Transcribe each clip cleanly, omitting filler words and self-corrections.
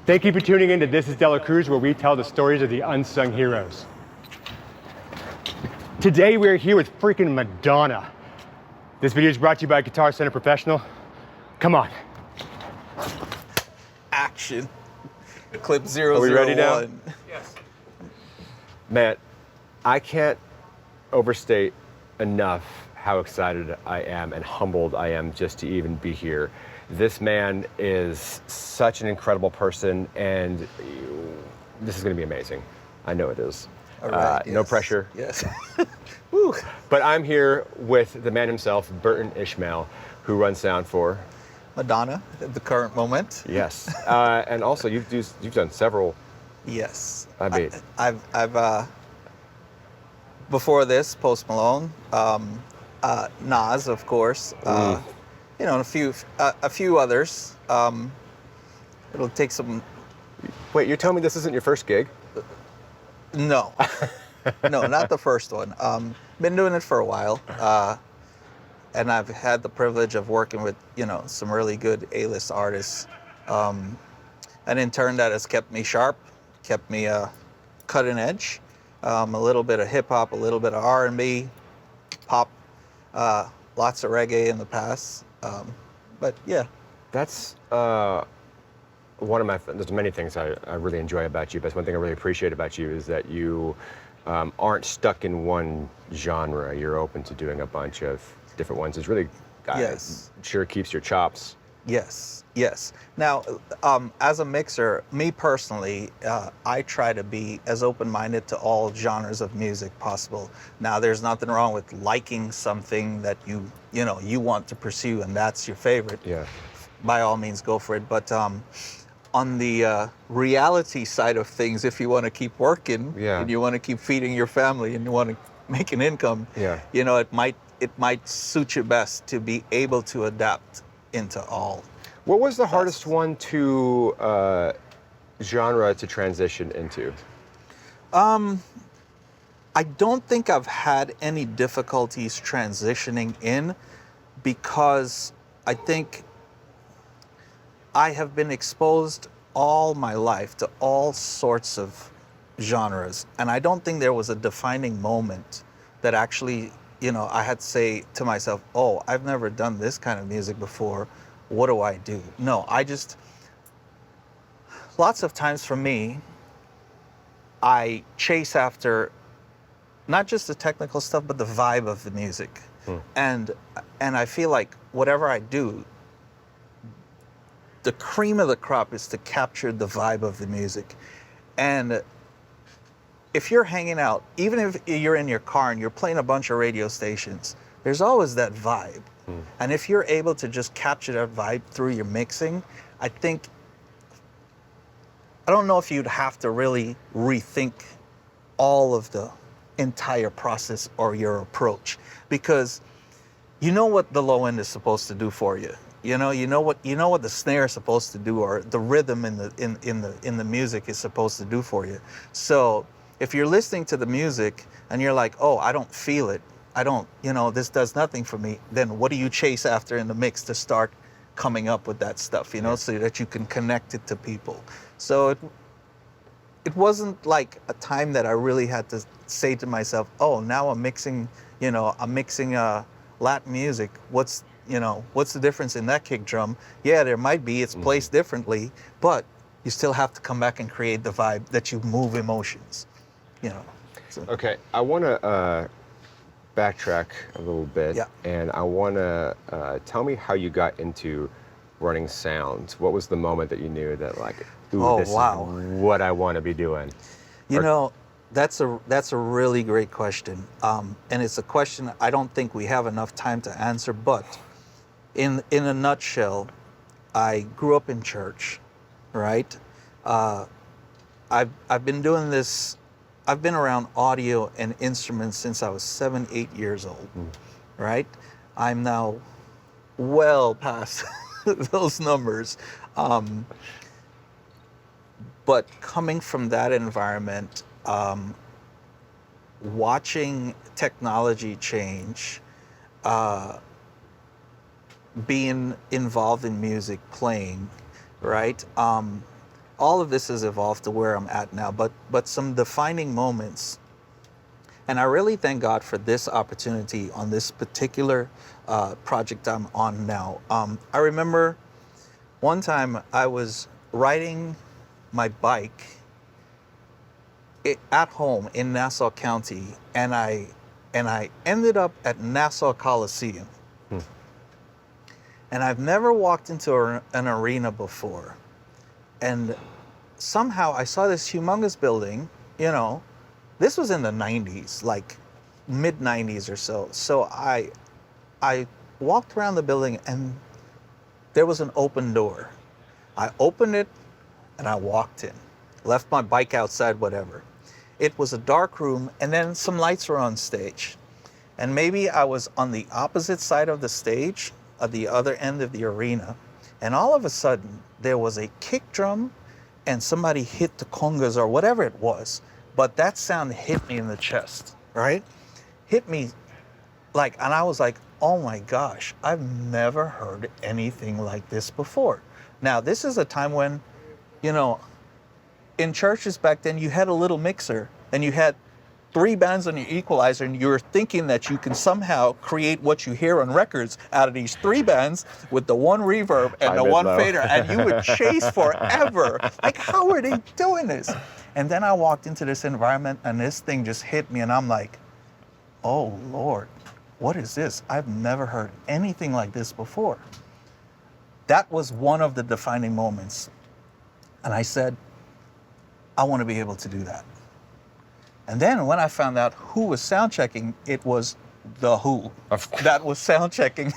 Thank you for tuning in to This Is DeLaCruz, where we tell the stories of the unsung heroes. Today we are here with freaking Madonna. This video is brought to you by Guitar Center Professional. Come on. Action. Clip 001. Are we ready now? Yes. Man, I can't overstate enough how excited I am and humbled I am just to even be here. This man is such an incredible person, and this is going to be amazing. I know it is. All right, No pressure. Yes. Woo. But I'm here with the man himself, Burton Ishmael, who runs sound for Madonna at the current moment. Yes. And also you've done several. Yes. I mean, I've before this, Post Malone, Nas, of course. You know, a few others. It'll take some. Wait, you're telling me this isn't your first gig? No, no, not the first one. Been doing it for a while, and I've had the privilege of working with some really good A-list artists, and in turn that has kept me sharp, kept me cutting edge. A little bit of hip hop, a little bit of R&B, pop, lots of reggae in the past. But yeah, that's one of my. There's many things I really enjoy about you, but one thing I really appreciate about you is that you aren't stuck in one genre. You're open to doing a bunch of different ones. It's really, yes, sure keeps your chops. Yes, yes. Now, as a mixer, me personally, I try to be as open-minded to all genres of music possible. Now, there's nothing wrong with liking something that you want to pursue, and that's your favorite. Yeah. By all means, go for it. But on the reality side of things, if you want to keep working, yeah, and you want to keep feeding your family, and you want to make an income, yeah, it might suit you best to be able to adapt into all. What was the hardest one to genre to transition into? I don't think I've had any difficulties transitioning in, because I think I have been exposed all my life to all sorts of genres, and I don't think there was a defining moment that actually I had to say to myself, oh, I've never done this kind of music before. What do I do? No, lots of times for me, I chase after not just the technical stuff, but the vibe of the music. And I feel like whatever I do, the cream of the crop is to capture the vibe of the music. And if you're hanging out, even if you're in your car and you're playing a bunch of radio stations, there's always that vibe. And if you're able to just capture that vibe through your mixing, I don't know if you'd have to really rethink all of the entire process or your approach, because you know what the low end is supposed to do for you. You know what the snare is supposed to do, or the rhythm in the music is supposed to do for you. So if you're listening to the music and you're like, oh, I don't feel it, this does nothing for me, then what do you chase after in the mix to start coming up with that stuff, so that you can connect it to people? So it wasn't like a time that I really had to say to myself, oh, now I'm mixing Latin music. What's the difference in that kick drum? Yeah, there might be, it's placed differently, but you still have to come back and create the vibe that you move emotions. So. Okay, I want to backtrack a little bit, yeah, and I want to tell me how you got into running sound. What was the moment that you knew that, like, ooh, this is what I want to be doing? That's a really great question, and it's a question I don't think we have enough time to answer. But in a nutshell, I grew up in church, right? I've been doing this. I've been around audio and instruments since I was 7, 8 years old, right? I'm now well past those numbers. But coming from that environment, watching technology change, being involved in music, playing, right? all of this has evolved to where I'm at now, but some defining moments. And I really thank God for this opportunity on this particular project I'm on now. I remember one time I was riding my bike at home in Nassau County, and I ended up at Nassau Coliseum. And I've never walked into an arena before. And somehow I saw this humongous building, you know, this was in the 90s, like mid 90s or so. So I walked around the building and there was an open door. I opened it and I walked in, left my bike outside, whatever. It was a dark room and then some lights were on stage. And maybe I was on the opposite side of the stage, at the other end of the arena. And all of a sudden there was a kick drum and somebody hit the congas or whatever it was. But that sound hit me in the chest, right? Hit me like, and I was like, oh my gosh, I've never heard anything like this before. Now, this is a time when, you know, in churches back then, you had a little mixer and you had 3 bands on your equalizer, and you're thinking that you can somehow create what you hear on records out of these 3 bands with the 1 reverb and the 1 fader, and you would chase forever. Like, how are they doing this? And then I walked into this environment and this thing just hit me, and I'm like, oh Lord, what is this? I've never heard anything like this before. That was one of the defining moments. And I said, I want to be able to do that. And then when I found out who was sound checking, it was The Who that was sound checking.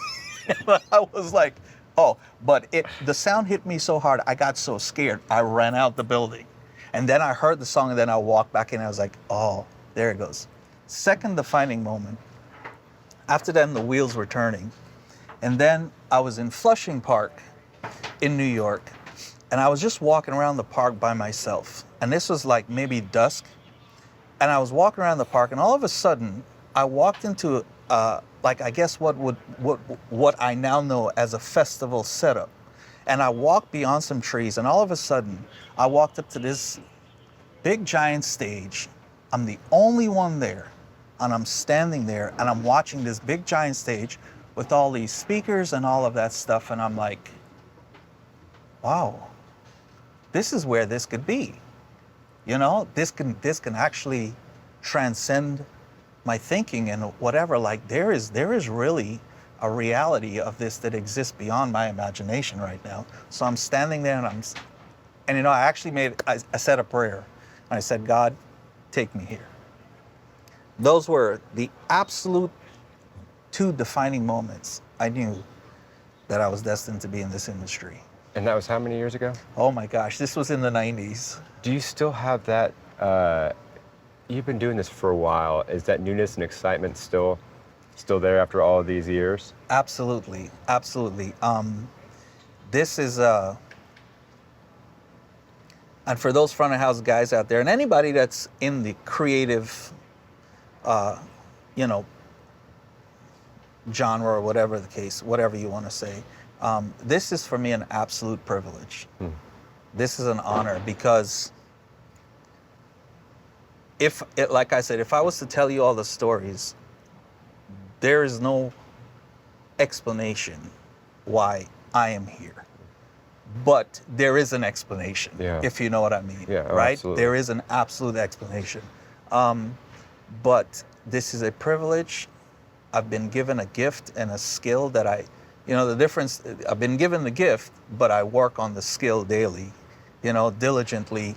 I was like, oh, but the sound hit me so hard, I got so scared, I ran out the building. And then I heard the song, and then I walked back in, and I was like, oh, there it goes. Second defining moment. After then, the wheels were turning. And then I was in Flushing Park in New York, and I was just walking around the park by myself. And this was like maybe dusk. And I was walking around the park, and all of a sudden, I walked into like, I guess what I now know as a festival setup. And I walked beyond some trees, and all of a sudden, I walked up to this big giant stage. I'm the only one there, and I'm standing there, and I'm watching this big giant stage with all these speakers and all of that stuff, and I'm like, wow, this is where this could be. You know, this can actually transcend my thinking and whatever. Like, there is really a reality of this that exists beyond my imagination right now. So I'm standing there, and you know, I actually I said a prayer, and I said, God, take me here. Those were the absolute 2 defining moments. I knew that I was destined to be in this industry. And that was how many years ago? Oh my gosh, this was in the 90s. Do you still have that, you've been doing this for a while, is that newness and excitement still there after all of these years? Absolutely, absolutely. This is, and for those front of house guys out there, and anybody that's in the creative, you know, genre or whatever the case, whatever you want to say, this is for me an absolute privilege. This is an honor, because like I said, if I was to tell you all the stories, there is no explanation why I am here. But there is an explanation, if you know what I mean, right? Absolutely. There is an absolute explanation. But this is a privilege. I've been given a gift and a skill that you know, the difference, I've been given the gift, but I work on the skill daily, you know, diligently,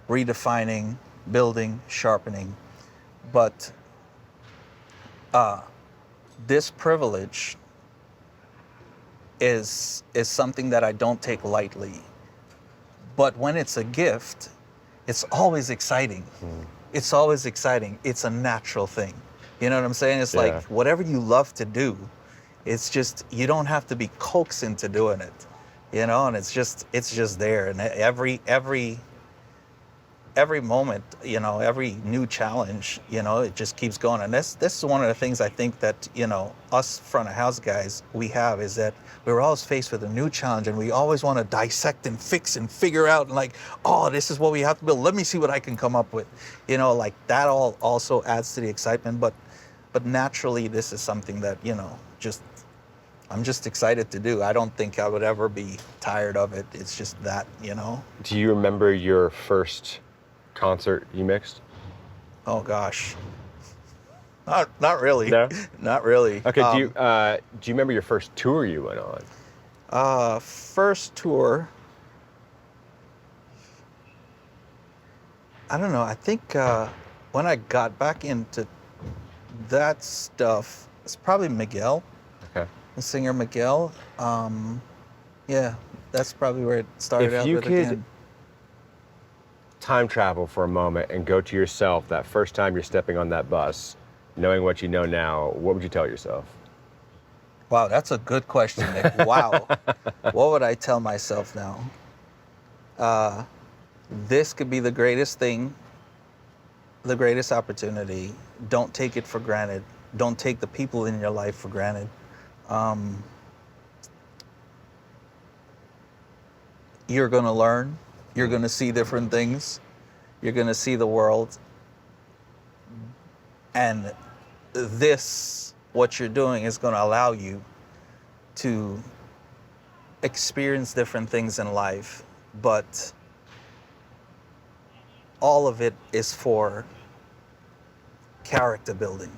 redefining, building, sharpening. But this privilege is something that I don't take lightly. But when it's a gift, it's always exciting. It's always exciting. It's a natural thing. You know what I'm saying? It's like whatever you love to do, it's just, you don't have to be coaxed into doing it, you know, and it's just there. And every every moment, you know, every new challenge, you know, it just keeps going. And this is one of the things I think that, you know, us front of house guys, we have, is that we're always faced with a new challenge, and we always want to dissect and fix and figure out, and like, oh, this is what we have to build. Let me see what I can come up with. You know, like that all also adds to the excitement. But naturally, this is something that, you know, I'm just excited to do. I don't think I would ever be tired of it. It's just that, you know. Do you remember your first concert you mixed? Oh gosh, not really. No? Not really. Okay. Do you remember your first tour you went on? First tour. I don't know. I think when I got back into that stuff, it's probably Miguel. Okay. The singer Miguel. Yeah, that's probably where it started out. If you with could again. time travel for a moment and go to yourself that first time you're stepping on that bus, knowing what you know now, what would you tell yourself? Wow, that's a good question, Nick. Wow. What would I tell myself now? This could be the greatest thing, the greatest opportunity. Don't take it for granted. Don't take the people in your life for granted. You're going to learn. You're going to see different things. You're going to see the world. And this, what you're doing, is going to allow you to experience different things in life. But all of it is for character building.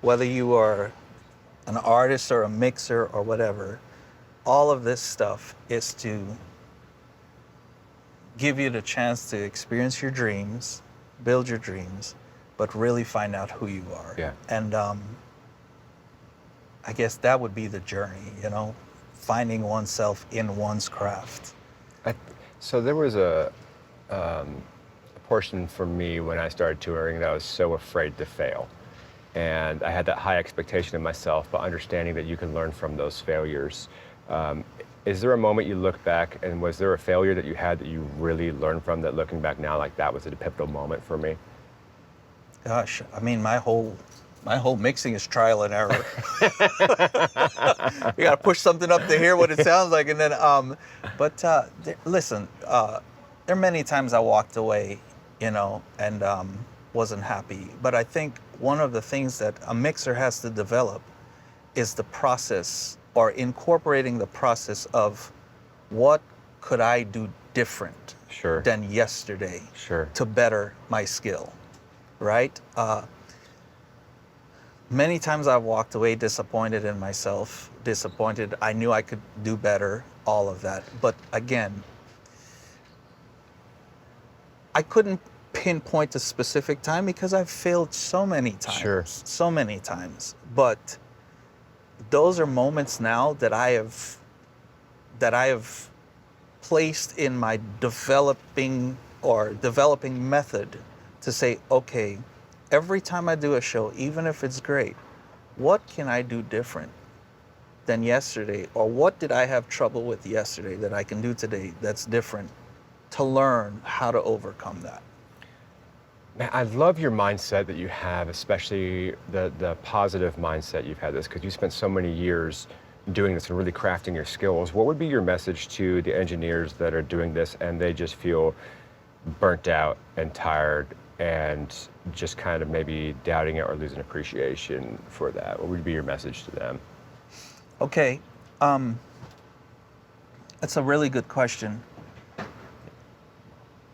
Whether you are an artist or a mixer or whatever, all of this stuff is to give you the chance to experience your dreams, build your dreams, but really find out who you are. Yeah. And I guess that would be the journey, you know, finding oneself in one's craft. So there was a portion for me when I started touring that I was so afraid to fail. And I had that high expectation of myself, but understanding that you can learn from those failures. Is there a moment you look back, and was there a failure that you had that you really learned from, that looking back now, like that was a pivotal moment for me? Gosh, I mean, my whole mixing is trial and error. You gotta push something up to hear what it sounds like, and then listen, there are many times I walked away, you know, and wasn't happy. But I think one of the things that a mixer has to develop is the process, or incorporating the process of what could I do different than yesterday to better my skill, right? Many times I've walked away disappointed in myself, disappointed. I knew I could do better, all of that. But again, I couldn't pinpoint a specific time because I've failed so many times, so many times. But those are moments now that I have placed in my developing method to say, okay, every time I do a show, even if it's great, what can I do different than yesterday? Or what did I have trouble with yesterday that I can do today that's different, to learn how to overcome that? Man, I love your mindset that you have, especially the positive mindset you've had this, because you spent so many years doing this and really crafting your skills. What would be your message to the engineers that are doing this and they just feel burnt out and tired and just kind of maybe doubting it or losing appreciation for that? What would be your message to them? Okay, that's a really good question.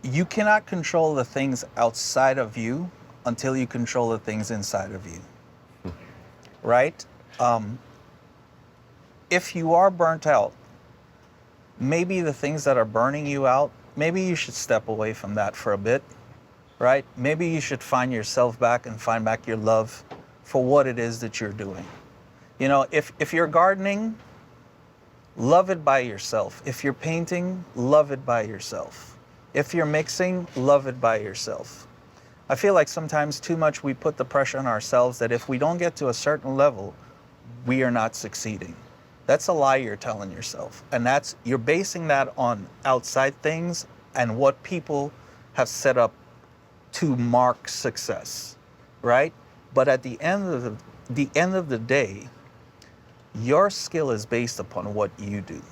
You cannot control the things outside of you until you control the things inside of you, right? If you are burnt out, maybe the things that are burning you out, maybe you should step away from that for a bit, right? Maybe you should find yourself back and find back your love for what it is that you're doing. You know, if you're gardening, love it by yourself. If you're painting, love it by yourself. If you're mixing, love it by yourself. I feel like sometimes too much we put the pressure on ourselves that if we don't get to a certain level, we are not succeeding. That's a lie you're telling yourself. And you're basing that on outside things and what people have set up to mark success, right? But at the end of the day, your skill is based upon what you do.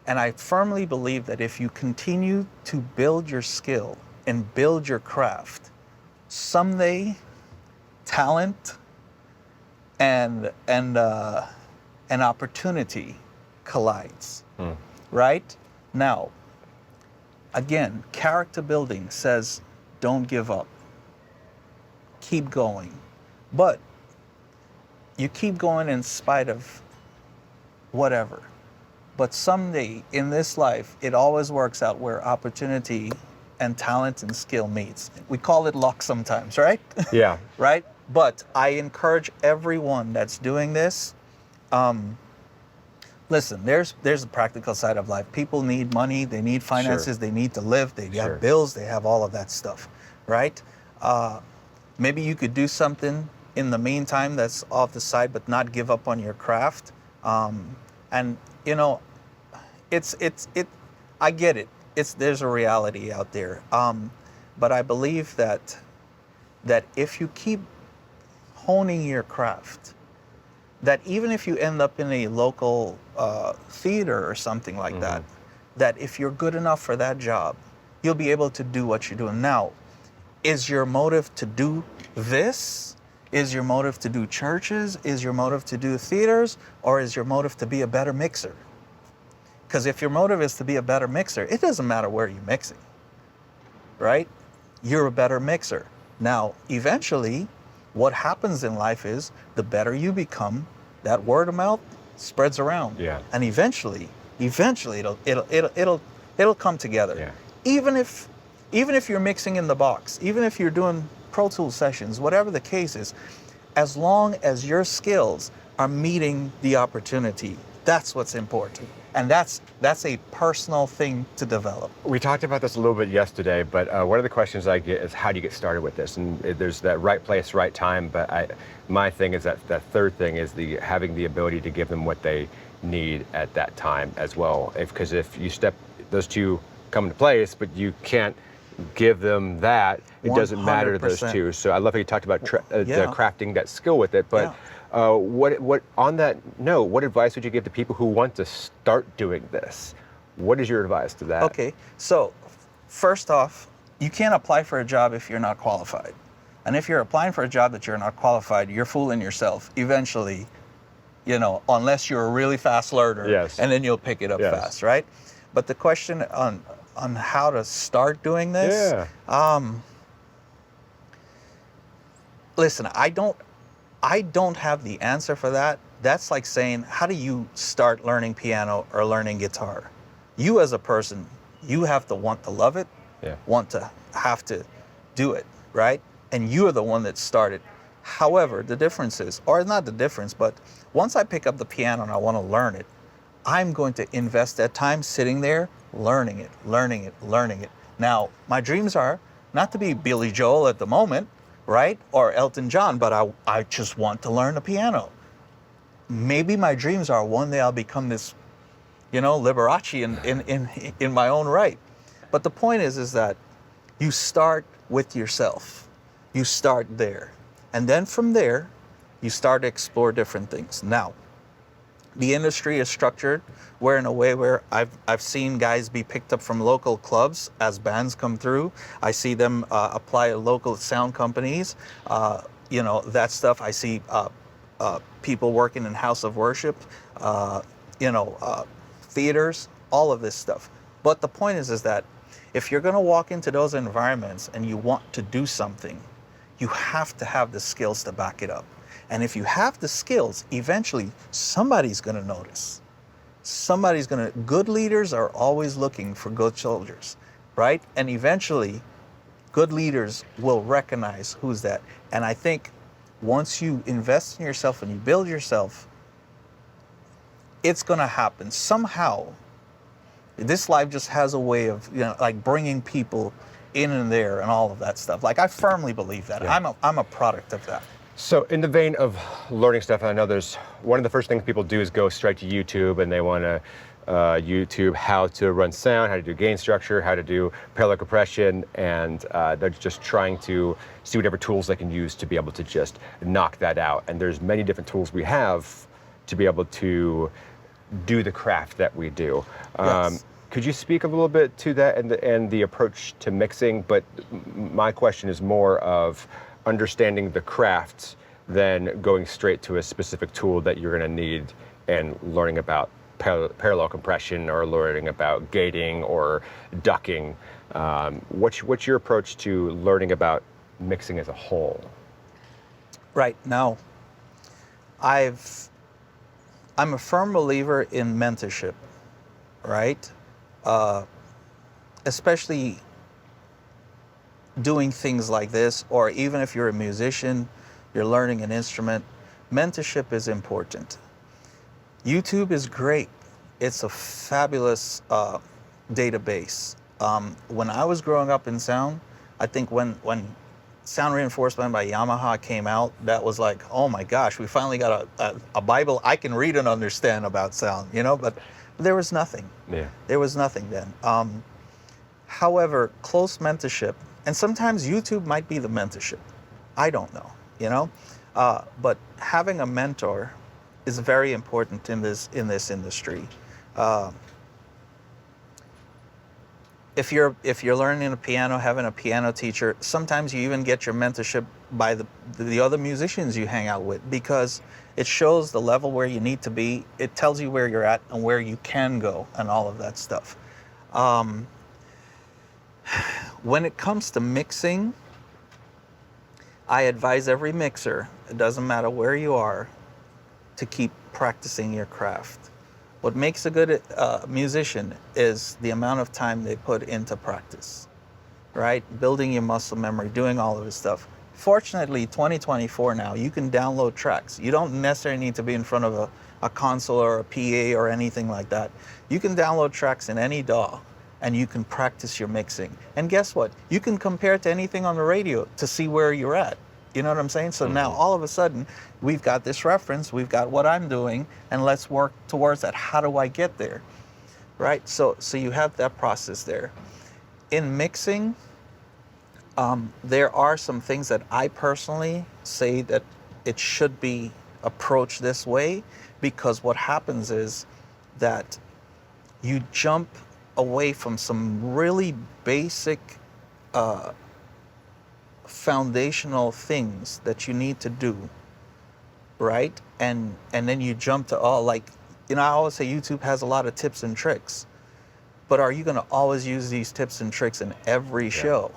And I firmly believe that if you continue to build your skill and build your craft, someday talent and an opportunity collides, right? Now, again, character building says don't give up. Keep going. But you keep going in spite of whatever. But someday in this life, it always works out where opportunity and talent and skill meets. We call it luck sometimes, right? Yeah. Right? But I encourage everyone that's doing this, listen, there's a practical side of life. People need money, they need finances, Sure. they need to live, they Sure. have bills, they have all of that stuff, right? Maybe you could do something in the meantime that's off the side, but not give up on your craft. And you know, I get it. There's a reality out there. But I believe that if you keep honing your craft, that even if you end up in a local theater or something like that, that if you're good enough for that job, you'll be able to do what you're doing now. Is your motive to do this? Is your motive to do churches? Is your motive to do theaters? Or is your motive to be a better mixer? Because if your motive is to be a better mixer, it doesn't matter where you're mixing, right? You're a better mixer. Now, eventually, what happens in life is the better you become, that word of mouth spreads around. Yeah. And eventually it'll come together. Yeah. Even if you're mixing in the box, even if you're doing Pro Tools sessions, whatever the case is, as long as your skills are meeting the opportunity, that's what's important. And that's a personal thing to develop. We talked about this a little bit yesterday, but one of the questions I get is how do you get started with this? And there's that right place, right time. But my thing is that third thing is having the ability to give them what they need at that time as well. Because if you those two come into place, but you can't give them that, it doesn't matter to those 100%. two. So I love how you talked about the Yeah. crafting that skill with it. But what on that note, what advice would you give to people who want to start doing this? What is your advice to that? Okay, so first off, you can't apply for a job if you're not qualified. And if you're applying for a job that you're not qualified, you're fooling yourself eventually, unless you're a really fast learner. Yes. And then you'll pick it up Yes. fast, right? But the question on how to start doing this, listen, I don't have the answer for that. That's like saying, how do you start learning piano or learning guitar? You as a person, you have to want to love it, want to have to do it, right? And you are the one that started. However, the difference is, or not the difference, but once I pick up the piano and I want to learn it, I'm going to invest that time sitting there, learning it. Now, my dreams are not to be Billy Joel at the moment, right? Or Elton John, but I just want to learn the piano. Maybe my dreams are one day I'll become this, Liberace in my own right. But the point is that you start with yourself. You start there. And then from there, you start to explore different things. Now, the industry is structured in a way where I've seen guys be picked up from local clubs as bands come through. I see them apply at local sound companies, that stuff. I see people working in house of worship, theaters, all of this stuff. But the point is that if you're going to walk into those environments and you want to do something, you have to have the skills to back it up. And if you have the skills, eventually somebody's going to notice. Good leaders are always looking for good soldiers, right? And eventually, good leaders will recognize who's that. And I think once you invest in yourself and you build yourself, it's going to happen. Somehow, this life just has a way of, bringing people in and there and all of that stuff. Like, I firmly believe that. Yeah. I'm a product of that. So in the vein of learning stuff, I know there's one of the first things people do is go straight to YouTube and they want to YouTube how to run sound, how to do gain structure, how to do parallel compression, and they're just trying to see whatever tools they can use to be able to just knock that out. And there's many different tools we have to be able to do the craft that we do. Yes. Could you speak a little bit to that and the approach to mixing? But my question is more of understanding the craft than going straight to a specific tool that you're going to need and learning about parallel compression or learning about gating or ducking. What's your approach to learning about mixing as a whole? Right now, I'm a firm believer in mentorship, right? Especially doing things like this, or even if you're a musician, you're learning an instrument, mentorship is important. YouTube is great. It's a fabulous database. When I was growing up in sound, I think when sound reinforcement by Yamaha came out, that was like, oh my gosh, we finally got a Bible I can read and understand about sound, but there was nothing. Yeah. There was nothing then. However, close mentorship, and sometimes YouTube might be the mentorship. I don't know, but having a mentor is very important in this industry. If you're learning a piano, having a piano teacher, sometimes you even get your mentorship by the other musicians you hang out with, because it shows the level where you need to be. It tells you where you're at and where you can go and all of that stuff. When it comes to mixing, I advise every mixer, it doesn't matter where you are, to keep practicing your craft. What makes a good musician is the amount of time they put into practice, right? Building your muscle memory, doing all of this stuff. Fortunately, 2024 now, you can download tracks. You don't necessarily need to be in front of a console or a PA or anything like that. You can download tracks in any DAW, and you can practice your mixing. And guess what? You can compare it to anything on the radio to see where you're at. You know what I'm saying? So now all of a sudden, we've got this reference, we've got what I'm doing, and let's work towards that. How do I get there? Right? So you have that process there. In mixing, there are some things that I personally say that it should be approached this way, because what happens is that you jump away from some really basic foundational things that you need to do, right? And then you jump to I always say YouTube has a lot of tips and tricks, but are you going to always use these tips and tricks in every show,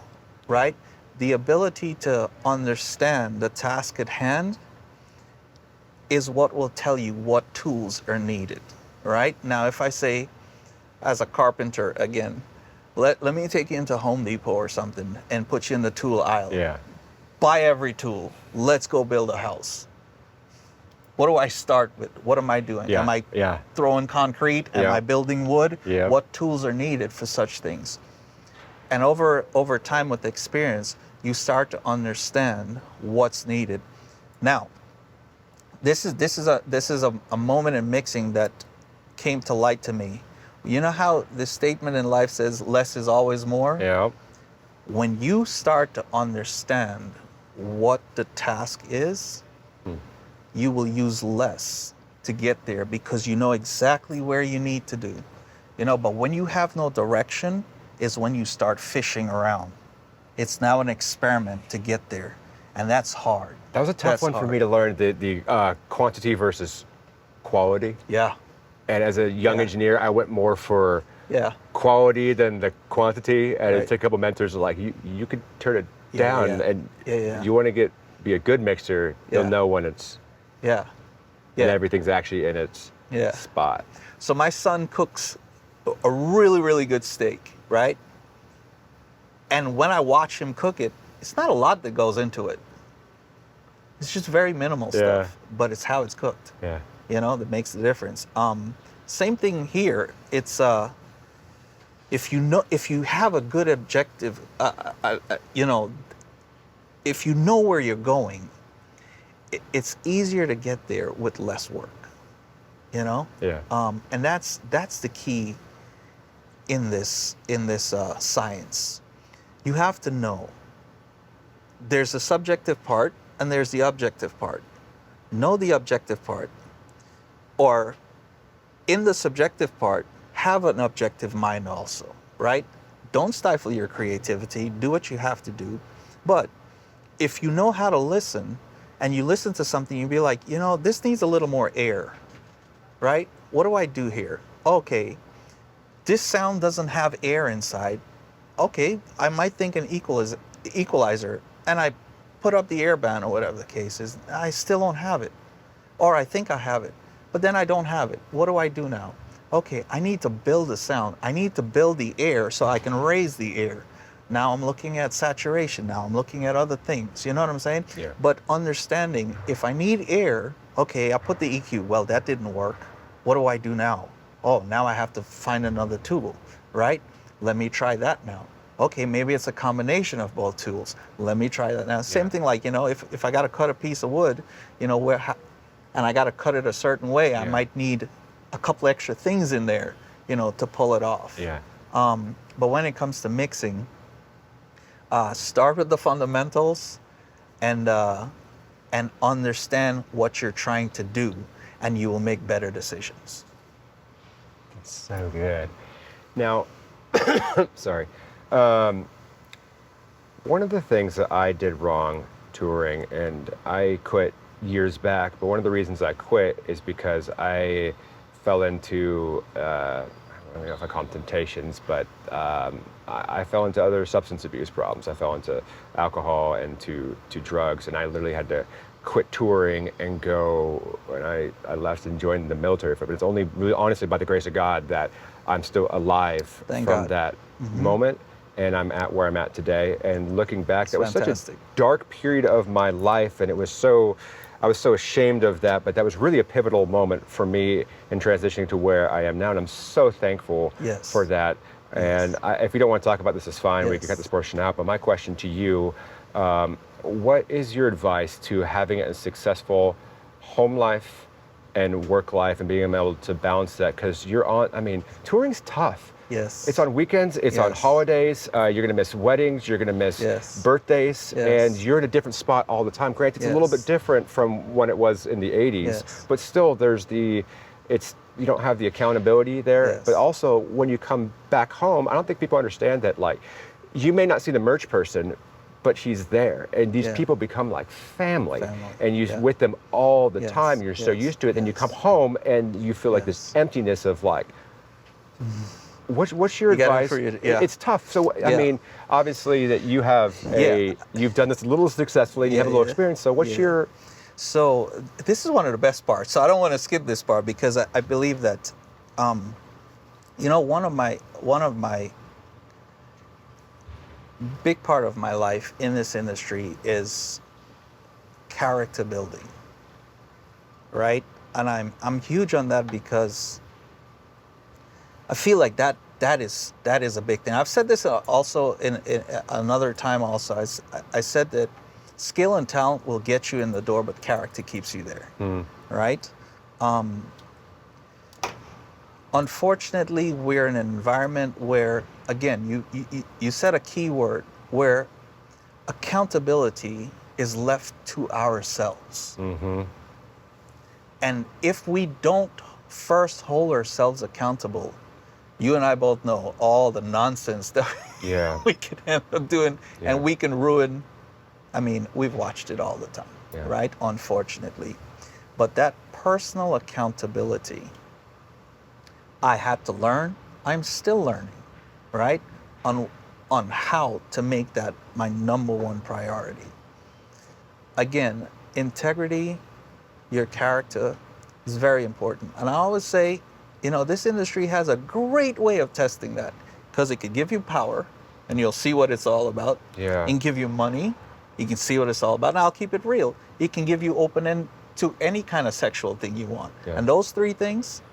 right? The ability to understand the task at hand is what will tell you what tools are needed, right? Now, if I say, as a carpenter, again, let me take you into Home Depot or something and put you in the tool aisle. Yeah. Buy every tool. Let's go build a house. What do I start with? What am I doing? Yeah. Am I Yeah. throwing concrete? Am Yeah. I building wood? Yeah. What tools are needed for such things? And over time with experience, you start to understand what's needed. Now, this is a moment in mixing that came to light to me. You know how the statement in life says less is always more? Yeah. When you start to understand what the task is, you will use less to get there, because you know exactly where you need to do. But when you have no direction is when you start fishing around. It's now an experiment to get there, and that's hard. That was a tough one for me to learn, the quantity versus quality. Yeah. And as a young engineer, I went more for quality than the quantity. And it took a couple mentors like, you could turn it down, and you want to be a good mixer, you'll know when it's and everything's actually in its spot. So my son cooks a really, really good steak, right? And when I watch him cook it, it's not a lot that goes into it. It's just very minimal stuff, but it's how it's cooked. Yeah. That makes the difference. Same thing here. It's if you have a good objective, if you know where you're going, it's easier to get there with less work. you know? Yeah. And that's the key in this science. You have to know there's a subjective part and there's the objective part. Know the objective part, or in the subjective part, have an objective mind also, right? Don't stifle your creativity. Do what you have to do. But if you know how to listen, and you listen to something, you'll be like, you know, this needs a little more air, right? What do I do here? Okay, this sound doesn't have air inside. Okay, I might think an equalizer, and I put up the air band or whatever the case is. I still don't have it. Or I think I have it, but then I don't have it. What do I do now? Okay, I need to build a sound. I need to build the air so I can raise the air. Now I'm looking at saturation. Now I'm looking at other things. You know what I'm saying? Yeah. But understanding, if I need air, okay, I put the EQ. Well, that didn't work. What do I do now? Oh, now I have to find another tool, right? Let me try that now. Okay, maybe it's a combination of both tools. Let me try that now. Same thing like, you know, if I got to cut a piece of wood, you know, and I got to cut it a certain way, I might need a couple extra things in there, you know, to pull it off. Yeah. But when it comes to mixing, start with the fundamentals and understand what you're trying to do, and you will make better decisions. That's so good. Now, sorry. One of the things that I did wrong touring, and I quit years back, but one of the reasons I quit is because I fell into, I don't know if I call them temptations, but I fell into other substance abuse problems. I fell into alcohol and to drugs, and I literally had to quit touring and go, and I left and joined the military for it. But it's only really honestly by the grace of God that I'm still alive Thank from God. that moment, and I'm at where I'm at today. And looking back, It's that was fantastic. such a dark period of my life, and I was so ashamed of that, but that was really a pivotal moment for me in transitioning to where I am now, and I'm so thankful for that. And if you don't want to talk about this, it's fine. We can cut this portion out. But my question to you, what is your advice to having a successful home life and work life and being able to balance that? Because touring's tough. Yes. It's on weekends, it's on holidays, you're going to miss weddings, you're going to miss birthdays, and you're in a different spot all the time. Granted, it's a little bit different from when it was in the 80s, but still you don't have the accountability there. But also, when you come back home, I don't think people understand that, like, you may not see the merch person, but he's there, and these people become like family. And you're with them all the time. You're so used to it. Then you come home and you feel like this emptiness of like, what's your advice? It's tough. So I mean, obviously that you have you've done this a little successfully, and you have a little experience. So what's your? So this is one of the best parts. So I don't want to skip this part because I believe that, you know, one of my big part of my life in this industry is character building, right? And I'm huge on that because I feel like that is a big thing. I've said this also in another time also. I said that skill and talent will get you in the door, but character keeps you there, right? Unfortunately, we're in an environment where, again, you said a key word, where accountability is left to ourselves. And if we don't first hold ourselves accountable, you and I both know all the nonsense that we can end up doing, and we can ruin. I mean, we've watched it all the time, right? Unfortunately. But that personal accountability, I had to learn. I'm still learning, right? On how to make that my number one priority. Again, integrity, your character is very important. And I always say, you know, this industry has a great way of testing that, because it could give you power, and you'll see what it's all about. It can give you money, you can see what it's all about. And I'll keep it real. It can give you open end to any kind of sexual thing you want. And those three things,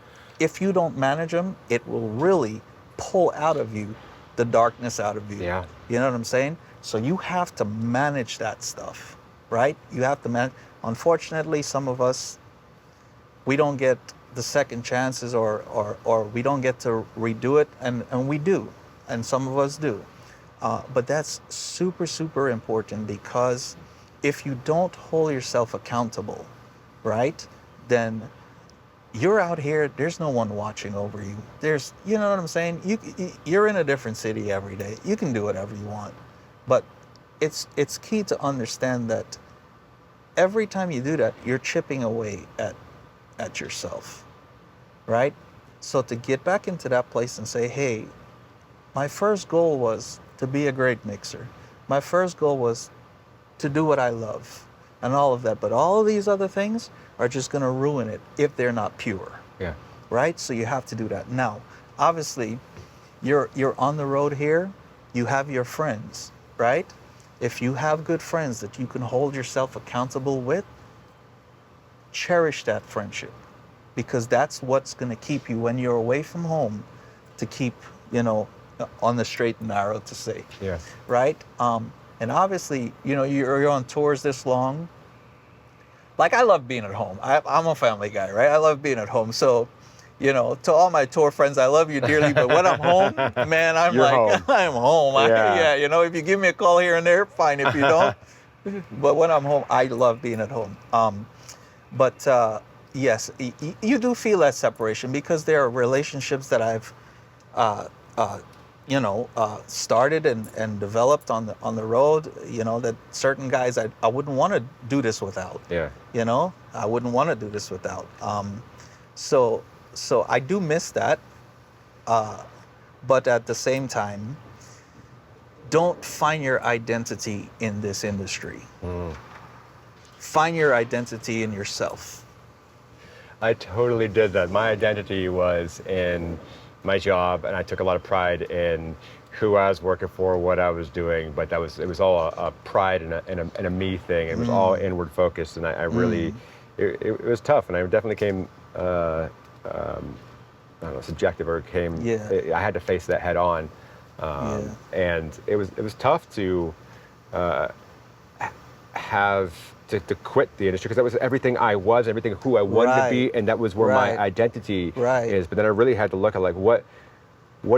if you don't manage them, it will really pull out of you the darkness out of you. You know what I'm saying? So you have to manage that stuff, right? You have to manage. Unfortunately, some of us, we don't get the second chances, or we don't get to redo it, and we do, and some of us do. But that's super, super important, because if you don't hold yourself accountable, right, then you're out here, there's no one watching over you. There's, you know what I'm saying? You're in a different city every day. You can do whatever you want. But it's key to understand that every time you do that, you're chipping away at yourself, right? So to get back into that place and say, hey, my first goal was to be a great mixer. My first goal was to do what I love and all of that. But all of these other things are just going to ruin it if they're not pure. Yeah. Right? So you have to do that. Now, obviously, you're on the road here. You have your friends, right? If you have good friends that you can hold yourself accountable with, cherish that friendship, because that's what's going to keep you when you're away from home, to keep, on the straight and narrow, to say. Yeah. Right? And obviously, you're on tours this long. Like, I love being at home. I'm a family guy, right? I love being at home. So, to all my tour friends, I love you dearly. But when I'm home, man, I'm You're like, home. I'm home. Yeah. If you give me a call here and there, fine. If you don't. But when I'm home, I love being at home. But yes, you do feel that separation, because there are relationships that I've, started and developed on the road. That certain guys I wouldn't want to do this without. Yeah. I wouldn't want to do this without. So I do miss that. But at the same time, don't find your identity in this industry. Find your identity in yourself. I totally did that. My identity was in my job, and I took a lot of pride in who I was working for, what I was doing. But it was all a pride and a me thing. It was all inward focused, and I really, it was tough, and I definitely came, I don't know, subjective, or came. Yeah. I had to face that head on, and it was tough to have to quit the industry, because that was everything I was, everything who I wanted to be, and that was where my identity is. But then I really had to look at, like, what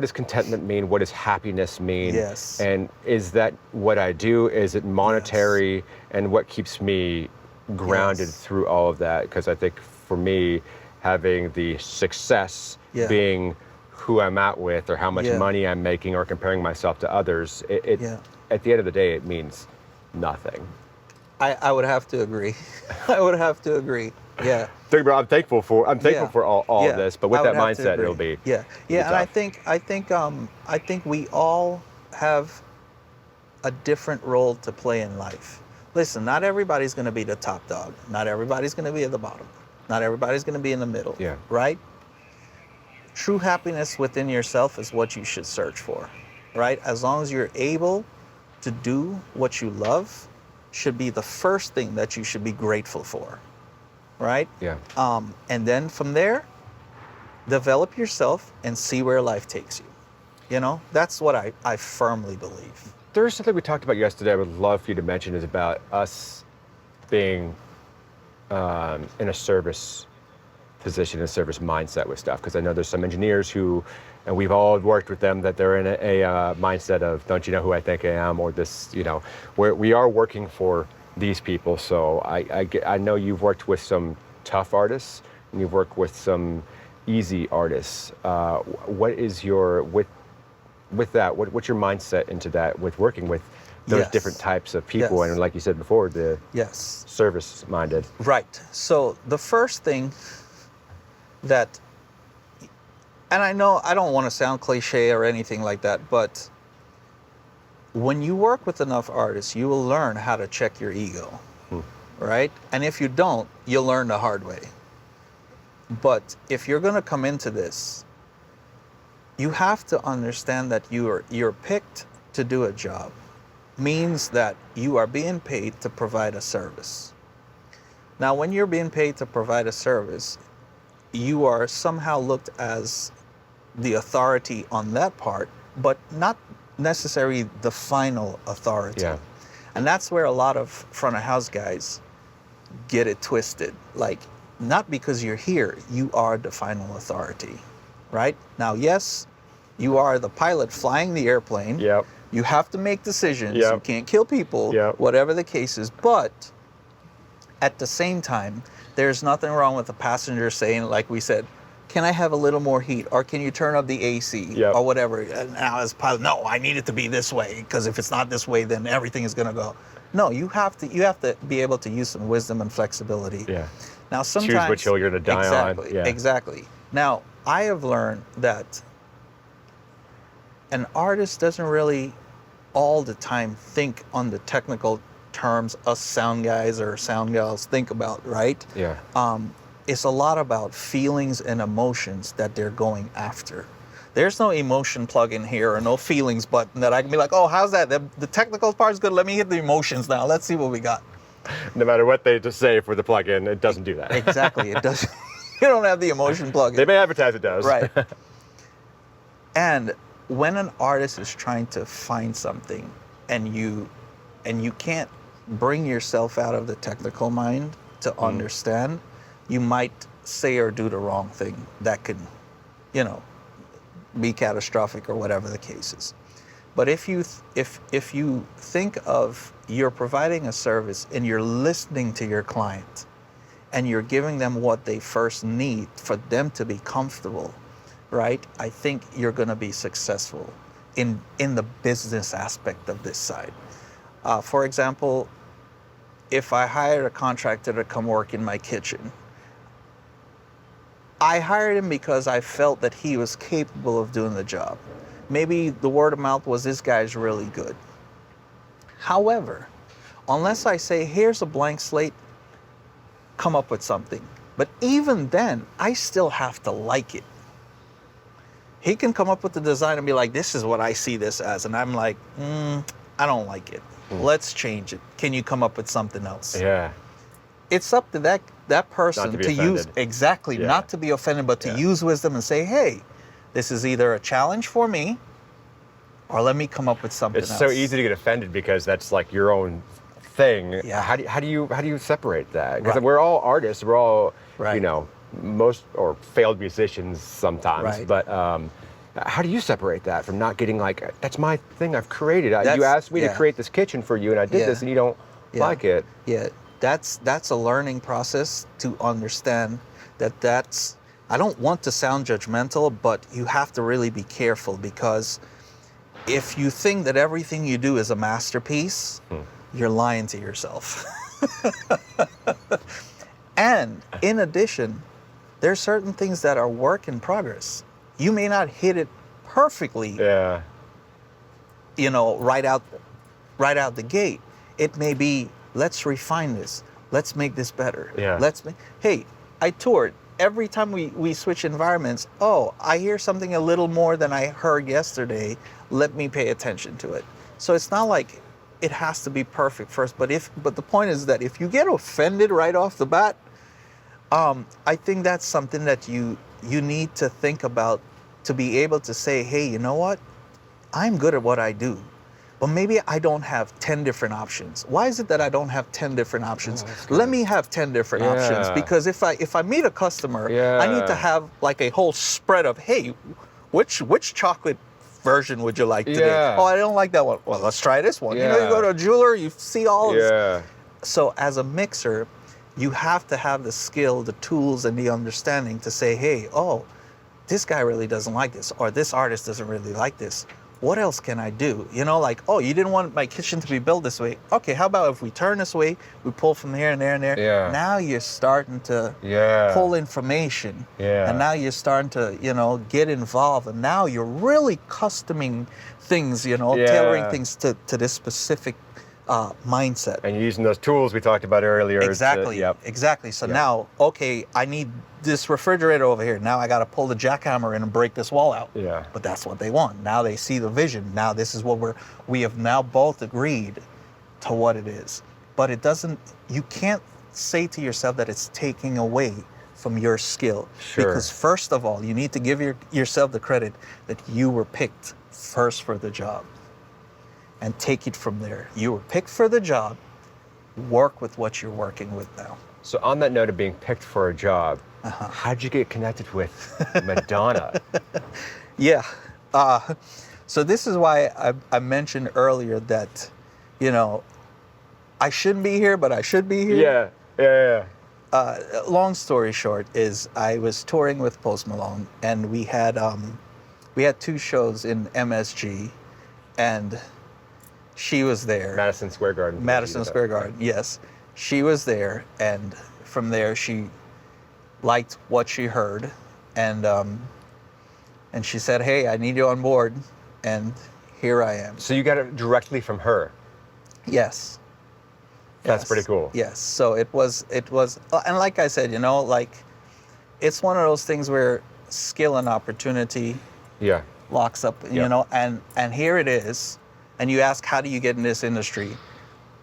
does contentment mean? What does happiness mean? Yes. And is that what I do? Is it monetary? Yes. And what keeps me grounded through all of that? Because I think for me, having the success being who I'm at with, or how much money I'm making, or comparing myself to others, it at the end of the day, it means nothing. I would have to agree. I would have to agree. Yeah. I'm thankful for all of this, but with that mindset, it'll be and I think we all have a different role to play in life. Listen, not everybody's going to be the top dog. Not everybody's going to be at the bottom. Not everybody's going to be in the middle. Yeah. Right? True happiness within yourself is what you should search for. Right? As long as you're able to do what you love, should be the first thing that you should be grateful for, right? Yeah. And then from there, develop yourself and see where life takes you. That's what I firmly believe. There's something we talked about yesterday I would love for you to mention, is about us being in a service position, a service mindset with stuff. Because I know there's some engineers who, and we've all worked with them, that they're in a mindset of, don't you know who I think I am, or this, where we are working for these people. So I know you've worked with some tough artists, and you've worked with some easy artists. What is your, with that, what's your mindset into that, with working with those different types of people? And like you said before, the service minded. Right. So the first thing that, and I know I don't want to sound cliche or anything like that, but when you work with enough artists, you will learn how to check your ego, right? And if you don't, you'll learn the hard way. But if you're going to come into this, you have to understand that you're picked to do a job. Means that you are being paid to provide a service. Now, when you're being paid to provide a service, you are somehow looked as the authority on that part, but not necessarily the final authority. Yeah. And that's where a lot of front of house guys get it twisted. Like, not because you're here, you are the final authority, right? Now, yes, you are the pilot flying the airplane. Yep. You have to make decisions. Yep. You can't kill people, Yep. whatever the case is. But at the same time, there's nothing wrong with the passenger saying, like we said, can I have a little more heat? Or can you turn up the AC? Yep. Or whatever. And now as pilot, no, I need it to be this way, because if it's not this way, then everything is going to go. No, you have to be able to use some wisdom and flexibility. Yeah. Now, sometimes Choose which hill you're going to die exactly, on. Yeah. Exactly. Now, I have learned that an artist doesn't really all the time think on the technical terms us sound guys or sound gals think about, right? Yeah. It's a lot about feelings and emotions that they're going after. There's no emotion plug-in here or no feelings button that I can be like, oh, how's that? The technical part's good. Let me hit the emotions now. Let's see what we got. No matter what they just say for the plugin, it doesn't do that. Exactly. It does. You don't have the emotion plug-in. They may advertise it does. Right. And when an artist is trying to find something and you can't bring yourself out of the technical mind to understand, you might say or do the wrong thing that could, be catastrophic or whatever the case is. But if you think of you're providing a service and you're listening to your client and you're giving them what they first need for them to be comfortable, right? I think you're going to be successful in the business aspect of this side. For example, if I hired a contractor to come work in my kitchen, I hired him because I felt that he was capable of doing the job. Maybe the word of mouth was, this guy's really good. However, unless I say, here's a blank slate, come up with something. But even then, I still have to like it. He can come up with the design and be like, this is what I see this as. And I'm like, I don't like it. Let's change it. Can you come up with something else? Yeah. It's up to that person Not to be use, offended. exactly, Yeah. not to be offended, but to use wisdom and say, hey, this is either a challenge for me or let me come up with something It's else. so easy to get offended because that's like your own thing. Yeah. How do you separate that? Because Right. we're all artists. We're all Right. most or failed musicians sometimes. Right. But how do you separate that from not getting like, that's my thing I've created. You That's- asked me to yeah. create this kitchen for you and I did Yeah. this and you don't Yeah. like it. Yeah, that's a learning process to understand that's, I don't want to sound judgmental, but you have to really be careful, because if you think that everything you do is a masterpiece, you're lying to yourself. And in addition, there's certain things that are work in progress. You may not hit it perfectly, Yeah. right out the gate. It may be, let's refine this. Let's make this better. Yeah. Hey, I toured. Every time we switch environments, I hear something a little more than I heard yesterday. Let me pay attention to it. So it's not like it has to be perfect first, but the point is that if you get offended right off the bat, I think that's something that you need to think about, to be able to say, hey, you know what? I'm good at what I do, but maybe I don't have 10 different options. Why is it that I don't have 10 different options? Let me have 10 different options, Yeah. because if I meet a customer, I Yeah. need to have like a whole spread of, hey, which chocolate version would you like today? Yeah. Oh, I don't like that one. Well, let's try this one. You Yeah. go to a jeweler, you see all this. Yeah. So as a mixer, you have to have the skill, the tools, and the understanding to say, hey, this guy really doesn't like this, or this artist doesn't really like this. What else can I do? You didn't want my kitchen to be built this way. Okay, how about if we turn this way, we pull from here and there and there. Yeah. Now you're starting to Yeah. pull information. Yeah. And now you're starting to, get involved. And now you're really customing things, tailoring things to this specific mindset. And you're using those tools we talked about earlier. Exactly. Yep. Exactly. So Yep. now, okay, I need this refrigerator over here. Now I got to pull the jackhammer in and break this wall out. Yeah. But that's what they want. Now they see the vision. Now this is what we have now both agreed to what it is. But you can't say to yourself that it's taking away from your skill. Sure. Because first of all, you need to give yourself the credit that you were picked first for the job. And take it from there. You were picked for the job. Work with what you're working with now. So on that note of being picked for a job, how'd you get connected with Madonna? Yeah. So this is why I mentioned earlier that, you know, I shouldn't be here, but I should be here. Yeah. Long story short is I was touring with Post Malone, and we had 2 shows in MSG, and she was there. Madison Square Garden. Madison Square Garden, yes. She was there, and from there she liked what she heard, and she said, "Hey, I need you on board," and here I am. So you got it directly from her. Yes. That's Yes. pretty cool. Yes. So it was, and like I said, you know, like, it's one of those things where skill and opportunity Yeah. locks up, you know, and here it is. And you ask, how do you get in this industry?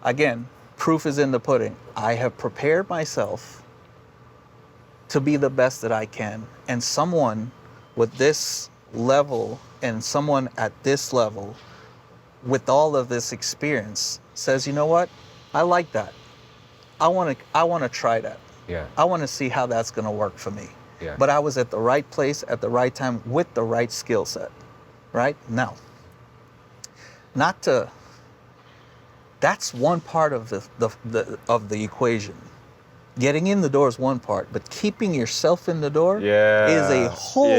Again, proof is in the pudding. I have prepared myself to be the best that I can. And someone with this level and someone at this level with all of this experience says, you know what? I like that. I want to try that. Yeah. I want to see how that's going to work for me. Yeah. But I was at the right place at the right time with the right skill set. Right? Now, that's one part of the equation. Getting in the door is one part, but keeping yourself in the door is a whole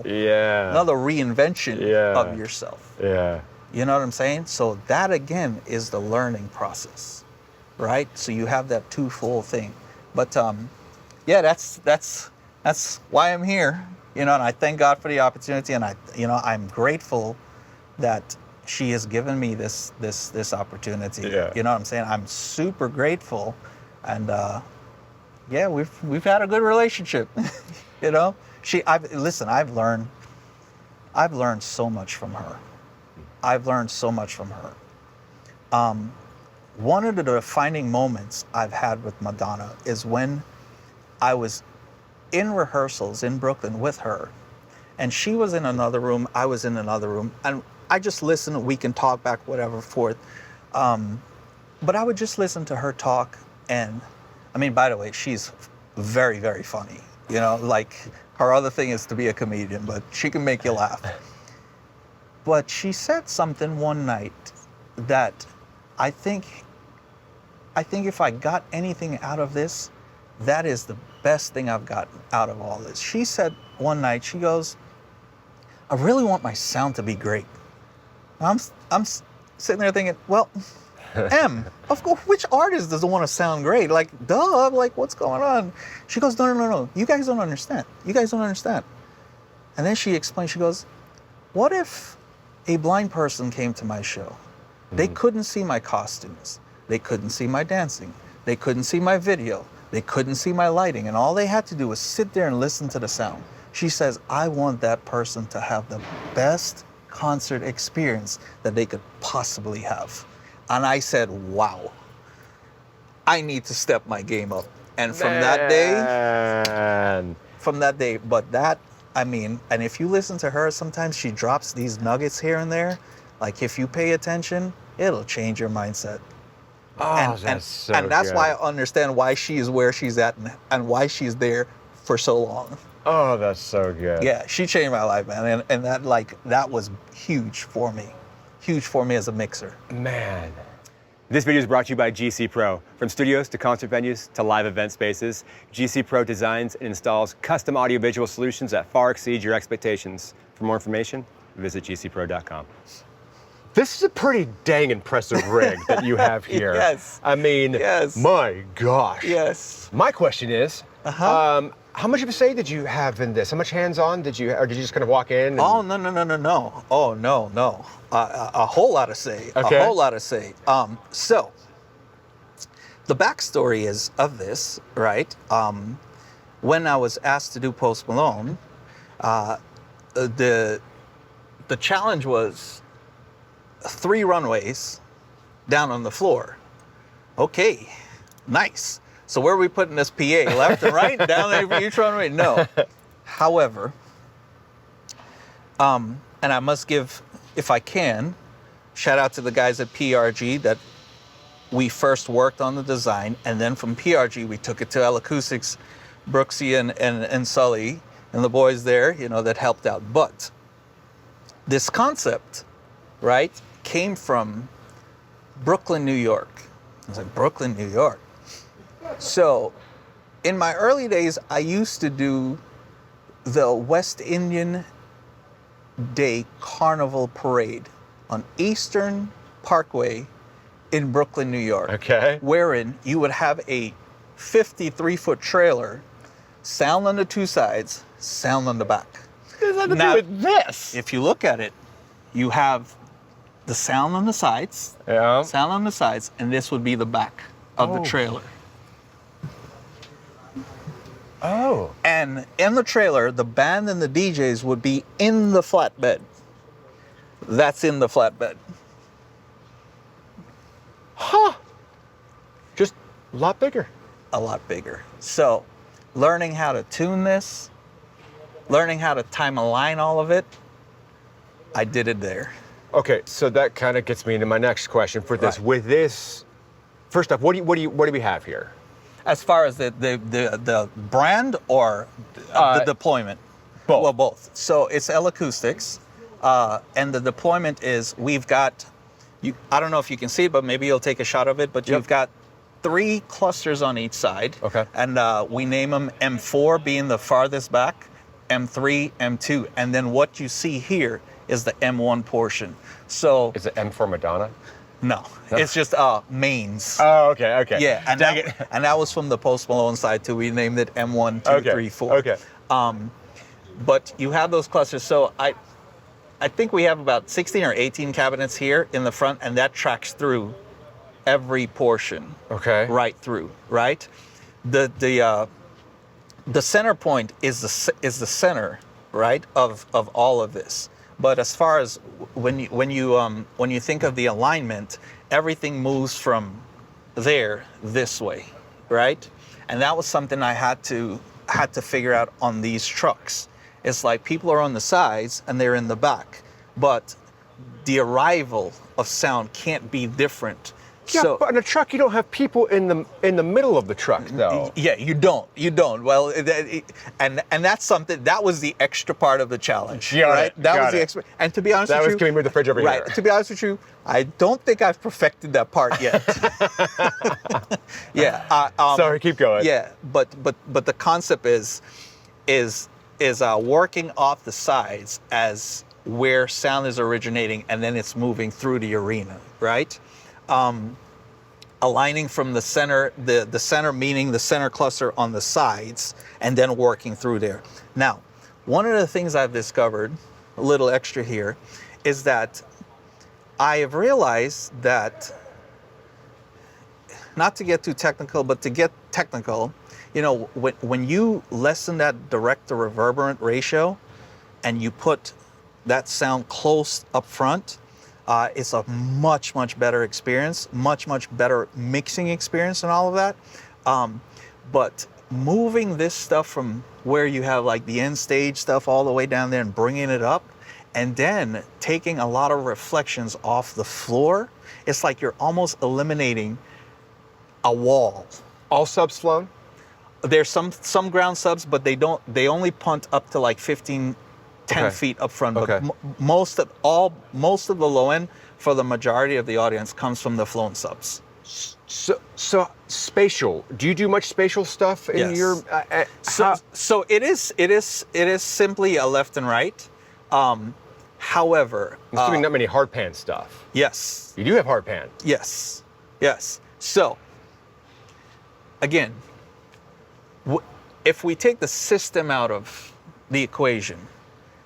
another reinvention of yourself. Yeah. You know what I'm saying? So that again is the learning process, right? So you have that twofold thing. But that's why I'm here. You know, and I thank God for the opportunity, and I'm grateful that she has given me this opportunity. Yeah. You know what I'm saying? I'm super grateful, and we've had a good relationship. You know, I've learned so much from her. One of the defining moments I've had with Madonna is when I was in rehearsals in Brooklyn with her, and she was in another room, I was in another room, and I just listened. We can talk back, whatever, forth. But I would just listen to her talk, and I mean, by the way, she's very, very funny. You know, like, her other thing is to be a comedian, but she can make you laugh. But she said something one night that I think if I got anything out of this, that is the best thing I've gotten out of all this. She said one night, she goes, "I really want my sound to be great." I'm sitting there thinking, well, of course, which artist doesn't want to sound great? Like, duh, like, what's going on? She goes, no, you guys don't understand. And then she explained, she goes, what if a blind person came to my show? They couldn't see my costumes. They couldn't see my dancing. They couldn't see my video. They couldn't see my lighting. And all they had to do was sit there and listen to the sound. She says, I want that person to have the best concert experience that they could possibly have. And I said, wow, I need to step my game up. And from that day, but that, I mean, and if you listen to her, sometimes she drops these nuggets here and there. Like, if you pay attention, it'll change your mindset. Oh, that's why I understand why she is where she's at and why she's there for so long. Oh, that's so good. Yeah, she changed my life, man. And that was huge for me. Huge for me as a mixer. Man. This video is brought to you by GC Pro. From studios to concert venues to live event spaces, GC Pro designs and installs custom audiovisual solutions that far exceed your expectations. For more information, visit gcpro.com. This is a pretty dang impressive rig that you have here. Yes. I mean, yes. My gosh. Yes. My question is, how much of a say did you have in this? How much hands-on or did you just kind of walk in? Oh, no. Oh, no. A whole lot of say. Okay. A whole lot of say. So, the backstory is of this, right? When I was asked to do Post Malone, the challenge was 3 runways down on the floor. Okay, nice. So where are we putting this PA? Left and right? Down each runway? No. However, and I must give, if I can, shout out to the guys at PRG that, we first worked on the design, and then from PRG we took it to L Acoustics, Brooksy and Sully and the boys there, that helped out. But this concept, right, came from Brooklyn, New York. I was like, Brooklyn, New York. So in my early days, I used to do the West Indian Day Carnival Parade on Eastern Parkway in Brooklyn, New York. Okay. Wherein you would have a 53-foot trailer, sound on the two sides, sound on the back. What does that have to do with this? If you look at it, you have the sound on the sides, and this would be the back of the trailer. Oh. And in the trailer, the band and the DJs would be in the flatbed. That's in the flatbed. Huh. Just a lot bigger. A lot bigger. So, learning how to tune this, learning how to time align all of it, I did it there. Okay, so that kind of gets me into my next question for this. Right. With this, first off, what do we have here? As far as the brand or the deployment? Both. Well, both. So it's L Acoustics, and the deployment is we've got, I don't know if you can see it, but maybe you'll take a shot of it, but you've got 3 clusters on each side. Okay. And we name them M4 being the farthest back, M3, M2, and then what you see here is the M1 portion. So Is it M for Madonna? no, it's just mains. Oh, okay. Yeah, and that was from the Post Malone side too. We named it M1, 2, 3, 4. Okay. But you have those clusters. So I think we have about 16 or 18 cabinets here in the front, and that tracks through every portion. Okay. Right through, right? The center point is the center, right, of all of this. But as far as when you think of the alignment, everything moves from there this way, right? And that was something I had to figure out on these trucks. It's like people are on the sides and they're in the back, but the arrival of sound can't be different. Yeah, So, but in a truck, you don't have people in the middle of the truck, though. yeah, you don't. Well, and that's something that was the extra part of the challenge, right? That was the extra. And to be honest with you, that was, can we move the fridge over here? Right. To be honest with you, I don't think I've perfected that part yet. Yeah. Sorry, keep going. Yeah, but the concept is working off the sides as where sound is originating, and then it's moving through the arena, right? Aligning from the center, the center meaning the center cluster on the sides, and then working through there. Now, one of the things I've discovered, a little extra here, is that I have realized that, not to get too technical, but to get technical, when you lessen that direct to reverberant ratio and you put that sound close up front, it's a much, much better experience, much, much better mixing experience and all of that. But moving this stuff from where you have like the end stage stuff all the way down there and bringing it up, and then taking a lot of reflections off the floor, it's like you're almost eliminating a wall. All subs flown? There's some ground subs, but they only punt up to like 10 feet up front. But most of the low end for the majority of the audience comes from the flown subs. So spatial. Do you do much spatial stuff in your? So it is simply a left and right. However, I'm assuming not many hard pan stuff. Yes. You do have hard pan. Yes. So again, if we take the system out of the equation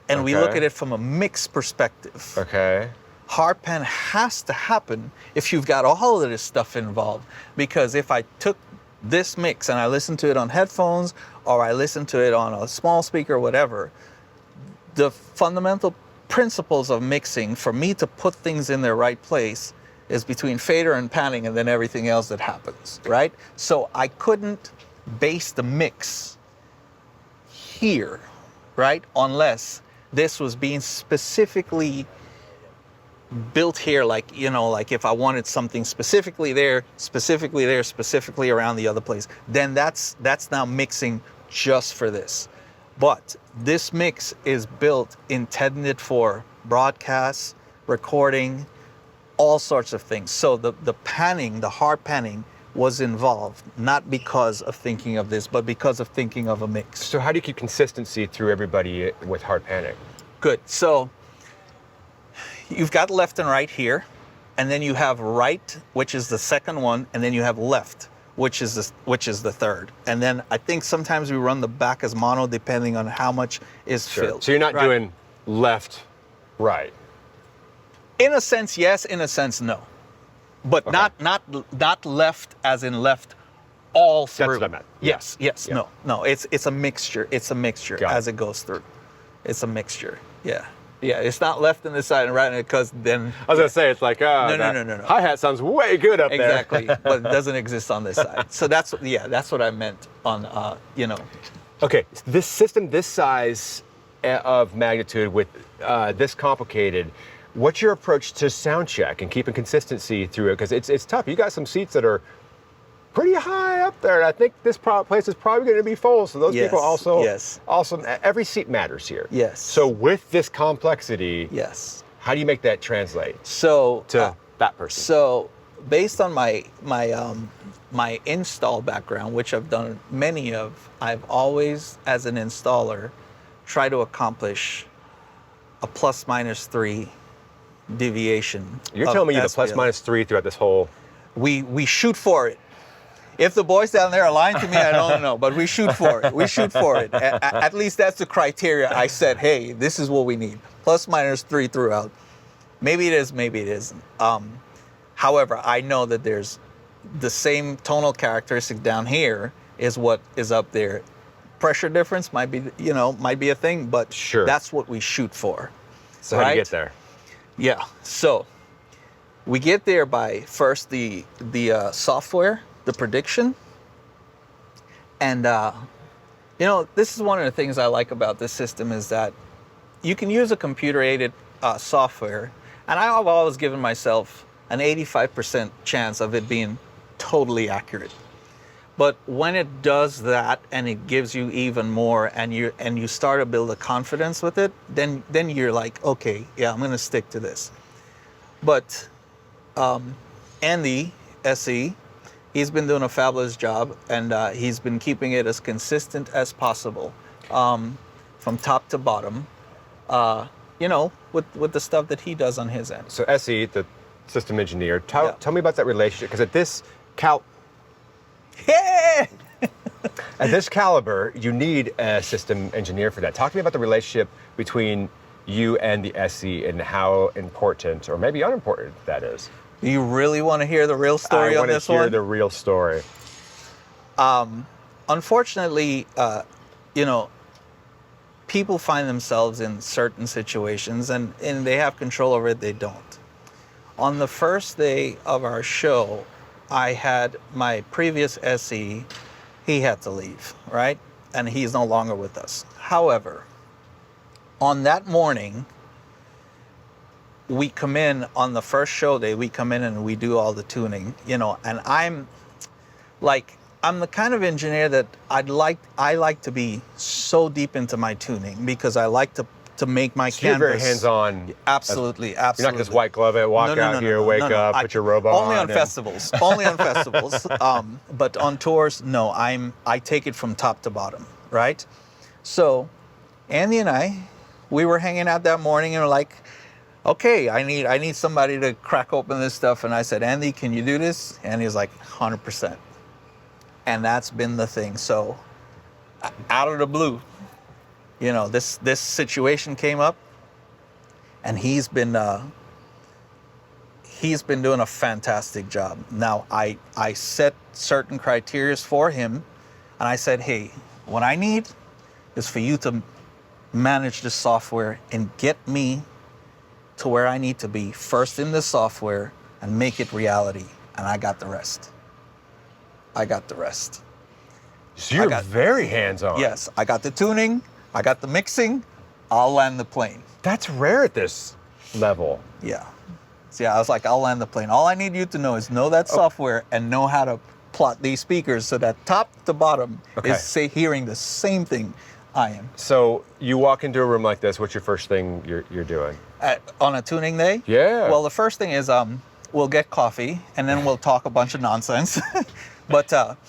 and we look at it from a mix perspective, hard pan has to happen if you've got all of this stuff involved. Because if I took this mix and I listened to it on headphones or I listened to it on a small speaker or whatever, the fundamental principles of mixing, for me to put things in their right place, is between fader and panning and then everything else that happens, right? So I couldn't base the mix here, right? Unless this was being specifically built here, like, you know, like if I wanted something specifically there, specifically around the other place, then that's now mixing just for this. But this mix is built, intended for broadcasts, recording, all sorts of things. So the panning, the hard panning was involved, not because of thinking of this, but because of thinking of a mix. So how do you keep consistency through everybody with hard panning? Good. So you've got left and right here, and then you have right, which is the second one, and then you have left, which is the third. And then I think sometimes we run the back as mono, depending on how much is filled. So you're not right? doing left, right. In a sense, yes. In a sense, no. But Okay. not left as in left all through. That's what I meant. Yes. Yeah. No. It's a mixture. It's a mixture Got as it goes through. It's a mixture. Yeah. It's not left on this side and right, because then I was gonna say it's like No. hi-hat sounds way good up there. exactly, but it doesn't exist on this side. So that's what I meant on Okay, this system, this size of magnitude with this complicated, what's your approach to sound check and keeping consistency through it? Because it's tough. You got some seats that are pretty high up there. And I think this place is probably going to be full. So those people also, every seat matters here. Yes. So with this complexity, Yes. how do you make that translate So to that person? So based on my install background, which I've done many of, I've always, as an installer, tried to accomplish a ±3 deviation. You're telling me you're the SPL. ±3 throughout this whole... We shoot for it. If the boys down there are lying to me, I don't know, but we shoot for it. We shoot for it. At least that's the criteria. I said, hey, this is what we need. ±3 throughout. Maybe it is, maybe it isn't. However, I know that there's the same tonal characteristic down here is what is up there. Pressure difference might be a thing, but Sure. That's what we shoot for. So how do you get there? Yeah. So we get there by first the software, the prediction, and this is one of the things I like about this system is that you can use a computer-aided software, and I've always given myself an 85% chance of it being totally accurate. But when it does that and it gives you even more, and you start to build a confidence with it, then you're like, okay, yeah, I'm going to stick to this. But Andy SE, he's been doing a fabulous job, and he's been keeping it as consistent as possible, from top to bottom. With the stuff that he does on his end. So SE, the system engineer, tell me about that relationship, because at this caliber, you need a system engineer for that. Talk to me about the relationship between you and the SE and how important, or maybe unimportant, that is. Do you really want to hear the real story on this one? I want to hear the real story. Unfortunately, people find themselves in certain situations, and they have control over it, they don't. On the first day of our show, I had my previous SE, he had to leave, right? And he's no longer with us. However, on that morning, we come in on the first show day, we come in and we do all the tuning, and I'm the kind of engineer that I like to be so deep into my tuning, because I like to make my canvas. You're very hands-on. Absolutely. You're not just white glove it, walk out here, wake up, put your robe on. Only on festivals. Only on festivals. But on tours, no. I take it from top to bottom, right? So, Andy and we were hanging out that morning, and we're like, okay, I need somebody to crack open this stuff. And I said, Andy, can you do this? And he was like, 100%. And that's been the thing. So, out of the blue, this situation came up, and he's been doing a fantastic job. Now, I set certain criteria for him, and I said, hey, what I need is for you to manage the software and get me to where I need to be first in the software and make it reality. And I got the rest. So you're very hands-on. Yes, I got the tuning, I got the mixing, I'll land the plane. That's rare at this level. Yeah. So yeah, I was like, I'll land the plane. All I need you to know is know that software and know how to plot these speakers so that top to bottom is hearing the same thing I am. So you walk into a room like this, what's your first thing you're doing? On a tuning day? Yeah. Well, the first thing is we'll get coffee and then we'll talk a bunch of nonsense. But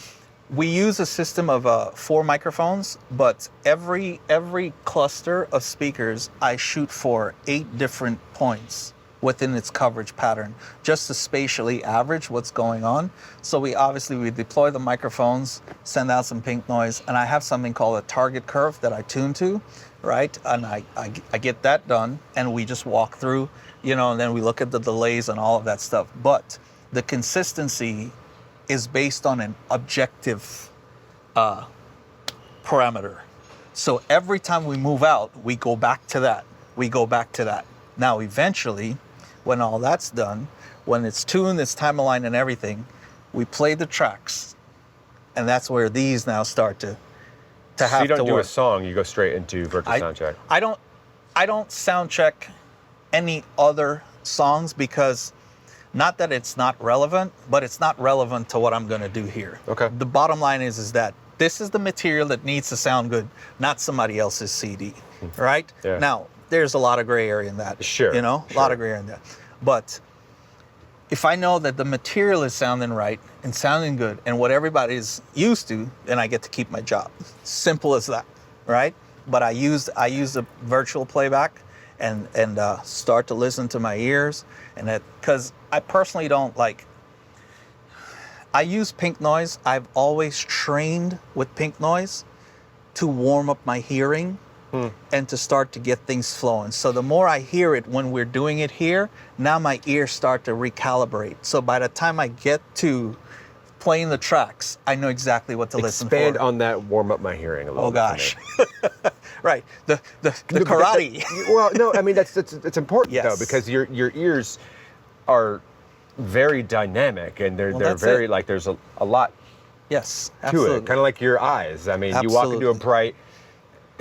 we use a system of 4 microphones, but every cluster of speakers I shoot for 8 different points within its coverage pattern, just to spatially average what's going on. So we deploy the microphones, send out some pink noise, and I have something called a target curve that I tune to, right? And I get that done, and we just walk through, and then we look at the delays and all of that stuff. But the consistency is based on an objective parameter. So every time we move out, we go back to that. Now, eventually, when all that's done, when it's tuned, it's time aligned and everything, we play the tracks. And that's where these now start to have to work. So you don't do a song, you go straight into virtual soundcheck. I don't soundcheck any other songs because, not that it's not relevant, but it's not relevant to what I'm going to do here. Okay. The bottom line is that this is the material that needs to sound good, not somebody else's CD, right? Yeah. Now, there's a lot of gray area in that. Sure. A lot of gray area in that. But if I know that the material is sounding right and sounding good and what everybody's used to, then I get to keep my job. Simple as that, right? But I use the virtual playback and start to listen to my ears, and that, because I personally don't like. I use pink noise. I've always trained with pink noise to warm up my hearing and to start to get things flowing. So the more I hear it when we're doing it here, now my ears start to recalibrate. So by the time I get to playing the tracks, I know exactly what to listen for. Expand on that, warm up my hearing a little bit. Oh gosh. Right. The karate. Well, no, I mean, it's important Yes. though, because your ears are very dynamic, and they're very it. like there's a lot Yes, to absolutely. it. Kind of like your eyes. I mean, you walk into a bright,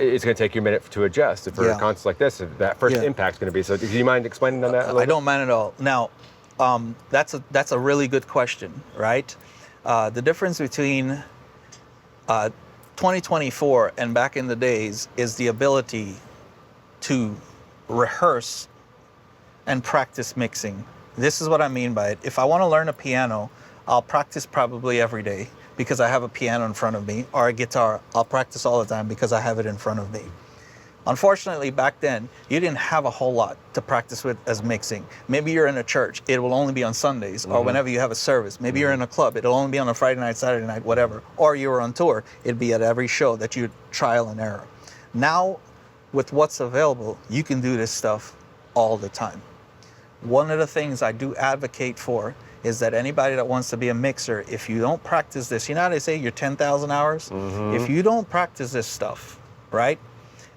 it's going to take you a minute to adjust. For a concert like this, that first impact's going to be. So, do you mind explaining on that a little I bit? don't mind at all. Now, that's a really good question, right? The difference between 2024 and back in the days is the ability to rehearse and practice mixing. This is what I mean by it. If I want to learn a piano, I'll practice probably every day because I have a piano in front of me, or a guitar. I'll practice all the time because I have it in front of me. Unfortunately, back then, you didn't have a whole lot to practice with as mixing. Maybe you're in a church, it will only be on Sundays, or whenever you have a service. Maybe you're in a club, it'll only be on a Friday night, Saturday night, whatever. Or you were on tour, it'd be at every show that you trial and error. Now, with what's available, you can do this stuff all the time. One of the things I do advocate for is that anybody that wants to be a mixer, if you don't practice this, you know how they say your 10,000 hours? If you don't practice this stuff, right?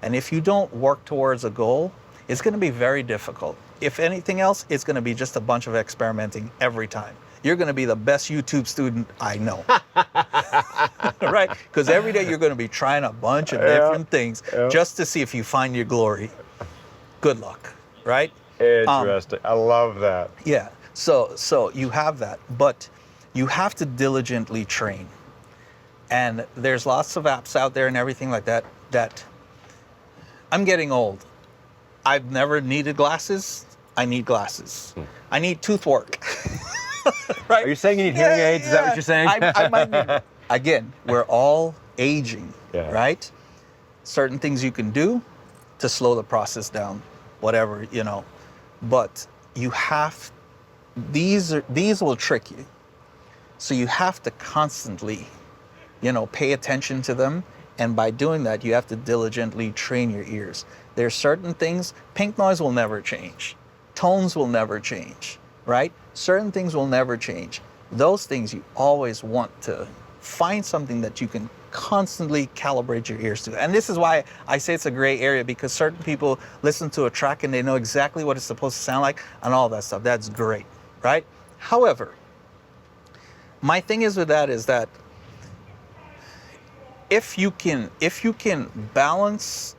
And if you don't work towards a goal, it's going to be very difficult. If anything else, it's going to be just a bunch of experimenting every time. You're going to be the best YouTube student I know. Right? Because every day you're going to be trying a bunch of different things just to see if you find your glory. Good luck, right? Interesting. I love that. Yeah. So you have that, but you have to diligently train. And there's lots of apps out there and everything like that I'm getting old. I've never needed glasses. I need glasses. I need tooth work. Right? Are you saying you need hearing aids? Is that what you're saying? I might need, again, we're all aging, right? Certain things you can do to slow the process down, whatever, But you have, these will trick you. So you have to constantly, pay attention to them. And by doing that, you have to diligently train your ears. There's certain things, pink noise will never change. Tones will never change, right? Certain things will never change. Those things you always want to find something that you can constantly calibrate your ears to. And this is why I say it's a gray area, because certain people listen to a track and they know exactly what it's supposed to sound like and all that stuff. That's great, right? However, my thing is with that is that if you can balance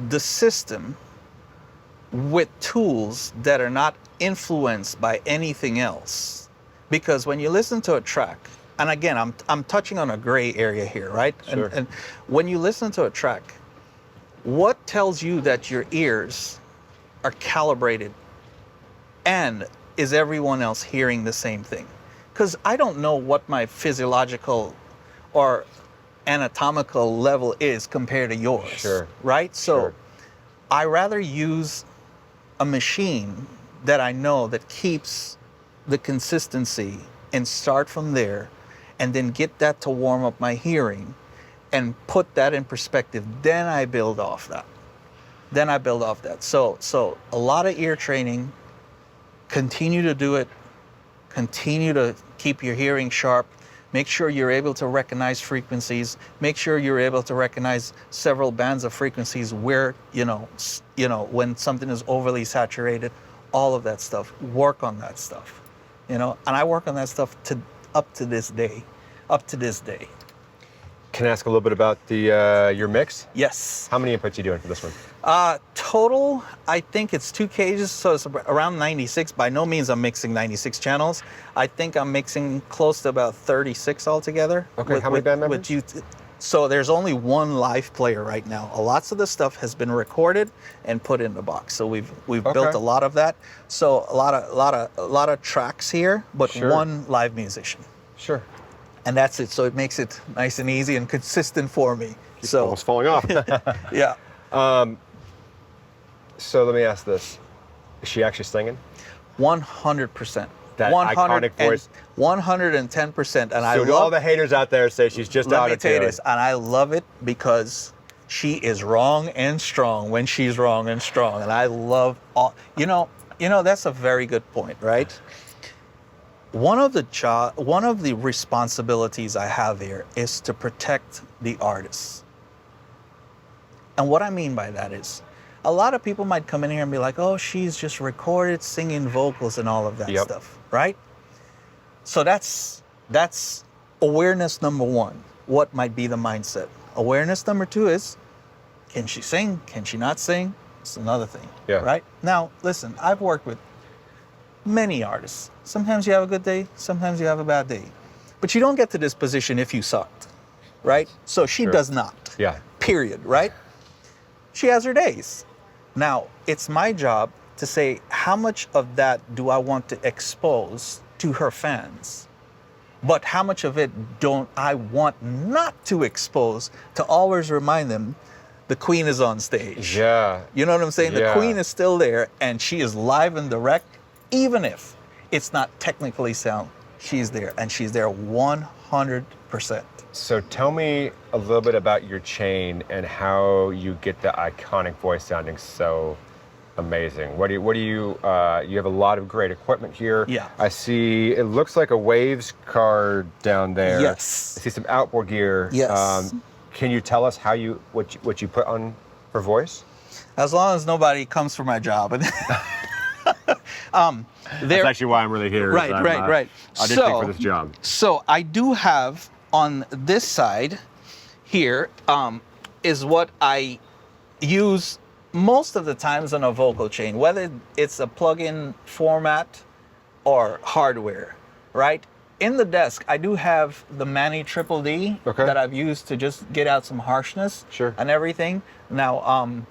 the system with tools that are not influenced by anything else. Because when you listen to a track, and again, I'm touching on a gray area here, right? Sure. And when you listen to a track, what tells you that your ears are calibrated, and is everyone else hearing the same thing? Because I don't know what my physiological or anatomical level is compared to yours, Sure. right? So Sure. I rather use a machine that I know that keeps the consistency and start from there, and then get that to warm up my hearing and put that in perspective. Then I build off that. So a lot of ear training, continue to do it, continue to keep your hearing sharp. Make sure you're able to recognize frequencies. Make sure you're able to recognize several bands of frequencies where, when something is overly saturated, all of that stuff. Work on that stuff, and I work on that stuff up to this day. Can I ask a little bit about your mix? Yes. How many inputs are you doing for this one? Total, I think it's 2 cages, so it's around 96. By no means I'm mixing 96 channels. I think I'm mixing close to about 36 altogether. Okay, how many band members? So there's only one live player right now. Lots of the stuff has been recorded and put in the box. So we've built a lot of that. So a lot of tracks here, but Sure. one live musician. Sure. And that's it. So it makes it nice and easy and consistent for me. So Almost falling off. yeah. So let me ask this. Is she actually singing? 100%. That iconic voice. 110%. And I So do love all the haters out there say she's just Let out me of tell you tune. this, and I love it because she is wrong and strong when she's wrong and strong. And I love all, that's a very good point, right? One of the responsibilities I have here is to protect the artists. And what I mean by that is, a lot of people might come in here and be like, oh, she's just recorded singing vocals and all of that stuff, right? So that's awareness number one. What might be the mindset? Awareness number two is, can she sing? Can she not sing? It's another thing, right? Now, listen, I've worked with many artists. Sometimes you have a good day, sometimes you have a bad day. But you don't get to this position if you sucked, right? So she does not. Yeah. Period, right? She has her days. Now, it's my job to say, how much of that do I want to expose to her fans? But how much of it don't I want not to expose, to always remind them the queen is on stage. Yeah. You know what I'm saying? Yeah. The queen is still there, and she is live and direct, even if it's not technically sound. She's there, and she's there 100%. So tell me a little bit about your chain and how you get the iconic voice sounding so amazing. What do you have a lot of great equipment here. Yeah. I see, it looks like a Waves card down there. Yes. I see some outboard gear. Yes. Can you tell us what you put on her voice? As long as nobody comes for my job. That's actually why I'm really here. Right. Auditioning for this job. So I do have on this side here is what I use most of the times on a vocal chain, whether it's a plug-in format or hardware, right? In the desk, I do have the Manny Triple D that I've used to just get out some harshness and everything. Now,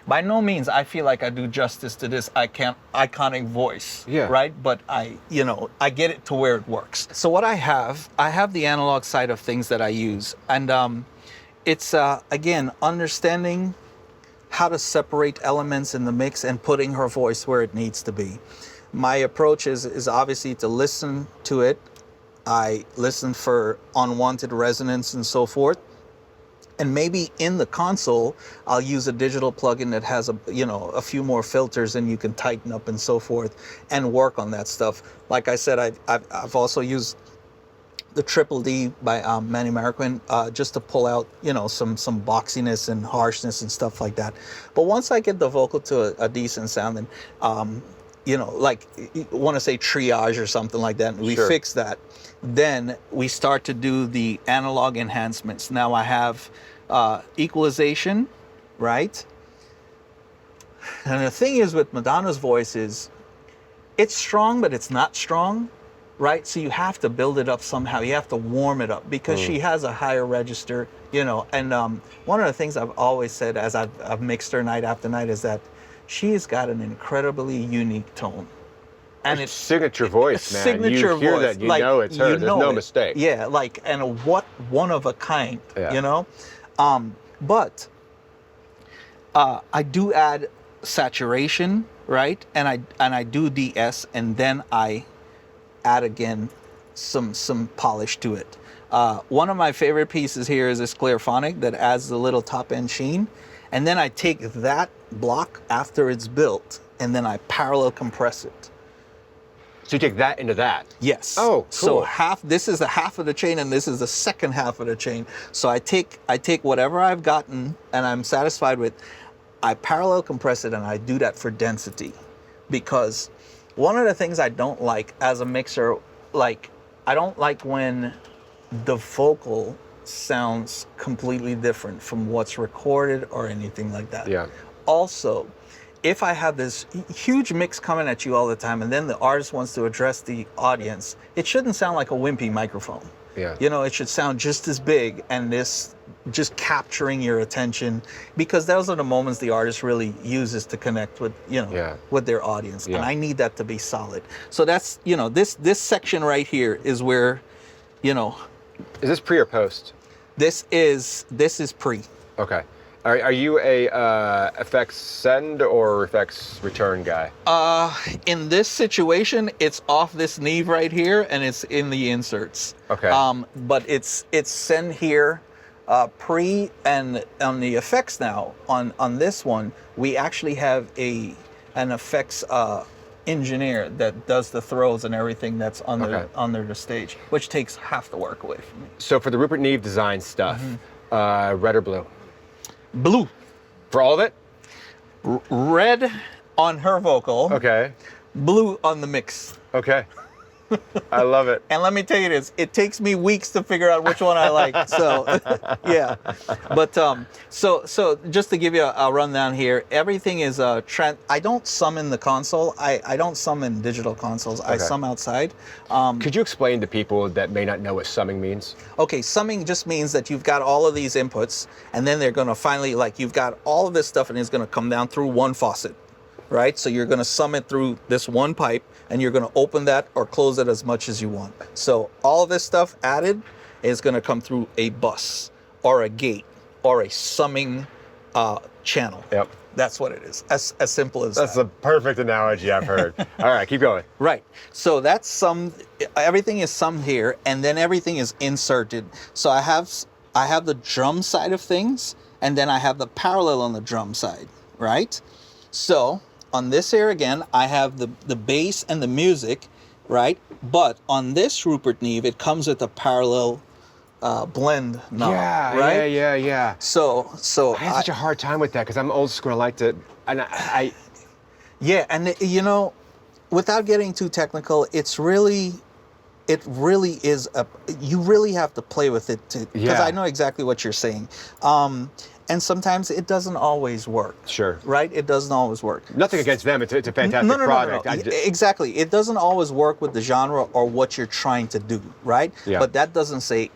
by no means I feel like I do justice to this iconic voice, right? But I get it to where it works. So what I have the analog side of things that I use, and it's again understanding how to separate elements in the mix and putting her voice where it needs to be. My approach is obviously to listen to it. I listen for unwanted resonance and so forth. And maybe in the console, I'll use a digital plugin that has a few more filters and you can tighten up and so forth and work on that stuff. Like I said, I've also used the Triple D by Manny Marroquin just to pull out some boxiness and harshness and stuff like that. But once I get the vocal to a decent sound, and like you want to say triage or something like that, and we fix that, then we start to do the analog enhancements. Now I have equalization, right? And the thing is with Madonna's voice is, it's strong, but it's not strong, right? So you have to build it up somehow. You have to warm it up because she has a higher register, you know. And one of the things I've always said as I've mixed her night after night is that she's got an incredibly unique tone. And it's signature voice, man. Signature you hear voice. that, you know it's her. There's no mistake. Yeah, like, and a one of a kind, you know? But I do add saturation, right? And I do DS, and then I add again some polish to it. One of my favorite pieces here is this Clearphonic that adds the little top end sheen. And then I take that block after it's built, and then I parallel compress it. So you take that into that? Yes. Oh, cool. So this is the half of the chain, and this is the second half of the chain. So I take whatever I've gotten and I'm satisfied with, I parallel compress it, and I do that for density. Because one of the things I don't like as a mixer, like, I don't like when the vocal sounds completely different from what's recorded or anything like that. Yeah. Also, if I have this huge mix coming at you all the time, and then the artist wants to address the audience, it shouldn't sound like a wimpy microphone. Yeah. You know, it should sound just as big, and this just capturing your attention, because those are the moments the artist really uses to connect with, you know, with their audience. And I need that to be solid. So that's, you know, this section right here is where, you know. Is this pre or post? This is pre. Okay. Are you a effects send or effects return guy? In this situation, it's off this Neve right here, and it's in the inserts. Okay. But it's send here, pre, and on the effects now, on this one, we actually have an effects engineer that does the throws and everything that's under the stage, which takes half the work away from me. So for the Rupert Neve design stuff, red or blue? Blue. For all of it? Red on her vocal. Okay. Blue on the mix. Okay. I love it. And let me tell you this, it takes me weeks to figure out which one I like. So, yeah. But, so just to give you a rundown here, everything is, I don't summon the console. I don't summon digital consoles. I sum outside. Could you explain to people that may not know what summing means? Okay, summing just means that you've got all of these inputs, and then they're going to finally, like, you've got all of this stuff, and it's going to come down through one faucet. Right? So you're going to sum it through this one pipe, and you're going to open that or close it as much as you want. So all of this stuff added is going to come through a bus or a gate or a summing channel. Yep. That's what it is. As simple as That's that. the perfect analogy I've heard. All right, keep going. Right. So that's summed. Everything is summed here, and then everything is inserted. So I have the drum side of things, and then I have the parallel on the drum side, right? So on this here again, I have the bass and the music, right? But on this Rupert Neve, it comes with a parallel blend knob, right? Yeah. So I had such a hard time with that because I'm old school. I like to, and I yeah, and you know, without getting too technical, it really is you really have to play with it because I know exactly what you're saying. And sometimes it doesn't always work. Sure. Right? It doesn't always work. Nothing against them. It's a fantastic product. No. Exactly. It doesn't always work with the genre or what you're trying to do, right? Yeah. But that doesn't say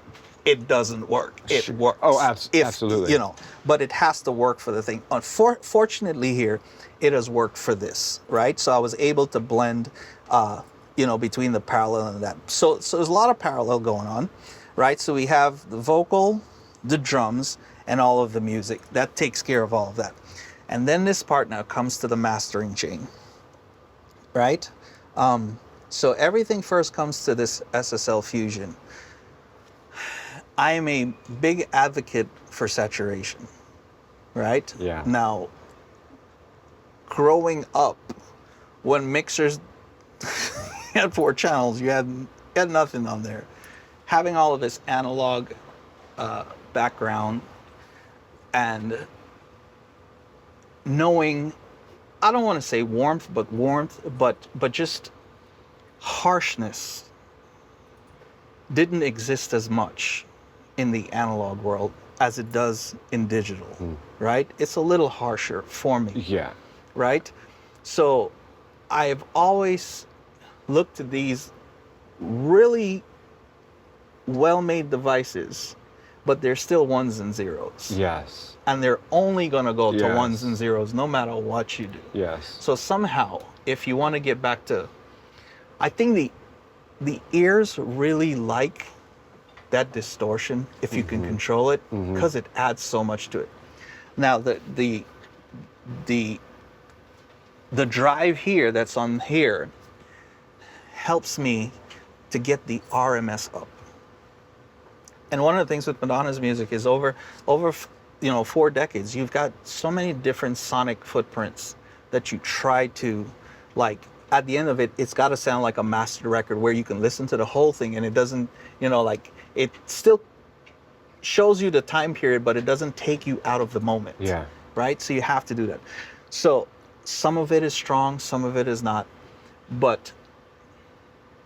it doesn't work. It works. Oh, absolutely. You know, but it has to work for the thing. Unfortunately here, it has worked for this, right? So I was able to blend, you know, between the parallel and that. So there's a lot of parallel going on, right? So we have the vocal, the drums, and all of the music. That takes care of all of that. And then this part now comes to the mastering chain, right? So everything first comes to this SSL Fusion. I am a big advocate for saturation, right? Yeah. Now, growing up, when mixers had 4 channels, you had nothing on there. Having all of this analog background, and knowing, I don't want to say warmth, but just harshness didn't exist as much in the analog world as it does in digital, right? It's a little harsher for me. Yeah. right? So I've always looked at these really well-made devices, but they're still ones and zeros. Yes. And they're only going to go to Yes. ones and zeros no matter what you do. Yes. So somehow, if you want to get back to, I think the ears really like that distortion if you can control it, because it adds so much to it. Now the drive here that's on here helps me to get the RMS up. And one of the things with Madonna's music is over 4 decades, you've got so many different sonic footprints that you try to, like, at the end of it, it's got to sound like a master record where you can listen to the whole thing and it doesn't, like, it still shows you the time period, but it doesn't take you out of the moment. Yeah. Right? So you have to do that. So some of it is strong, some of it is not, but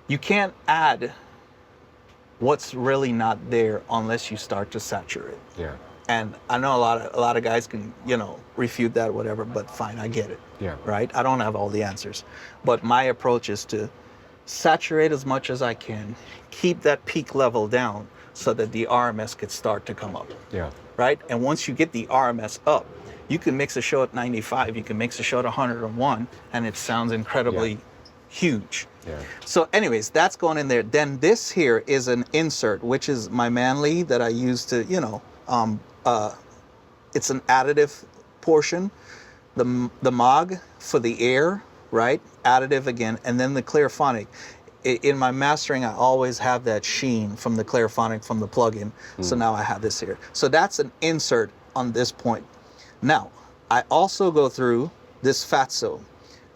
you can't add what's really not there unless you start to saturate. Yeah. And I know a lot of guys can, refute that, whatever, but fine, I get it. Yeah. Right? I don't have all the answers. But my approach is to saturate as much as I can, keep that peak level down so that the RMS could start to come up. Yeah. Right? And once you get the RMS up, you can mix a show at 95, you can mix a show at 101, and it sounds incredibly huge. Yeah. So anyways, that's going in there. Then this here is an insert, which is my Manly that I use to, it's an additive portion. The Mog for the air, right? Additive again. And then the Clearphonic. In my mastering, I always have that sheen from the Clearphonic from the plugin. So now I have this here. So that's an insert on this point. Now, I also go through this Fatso.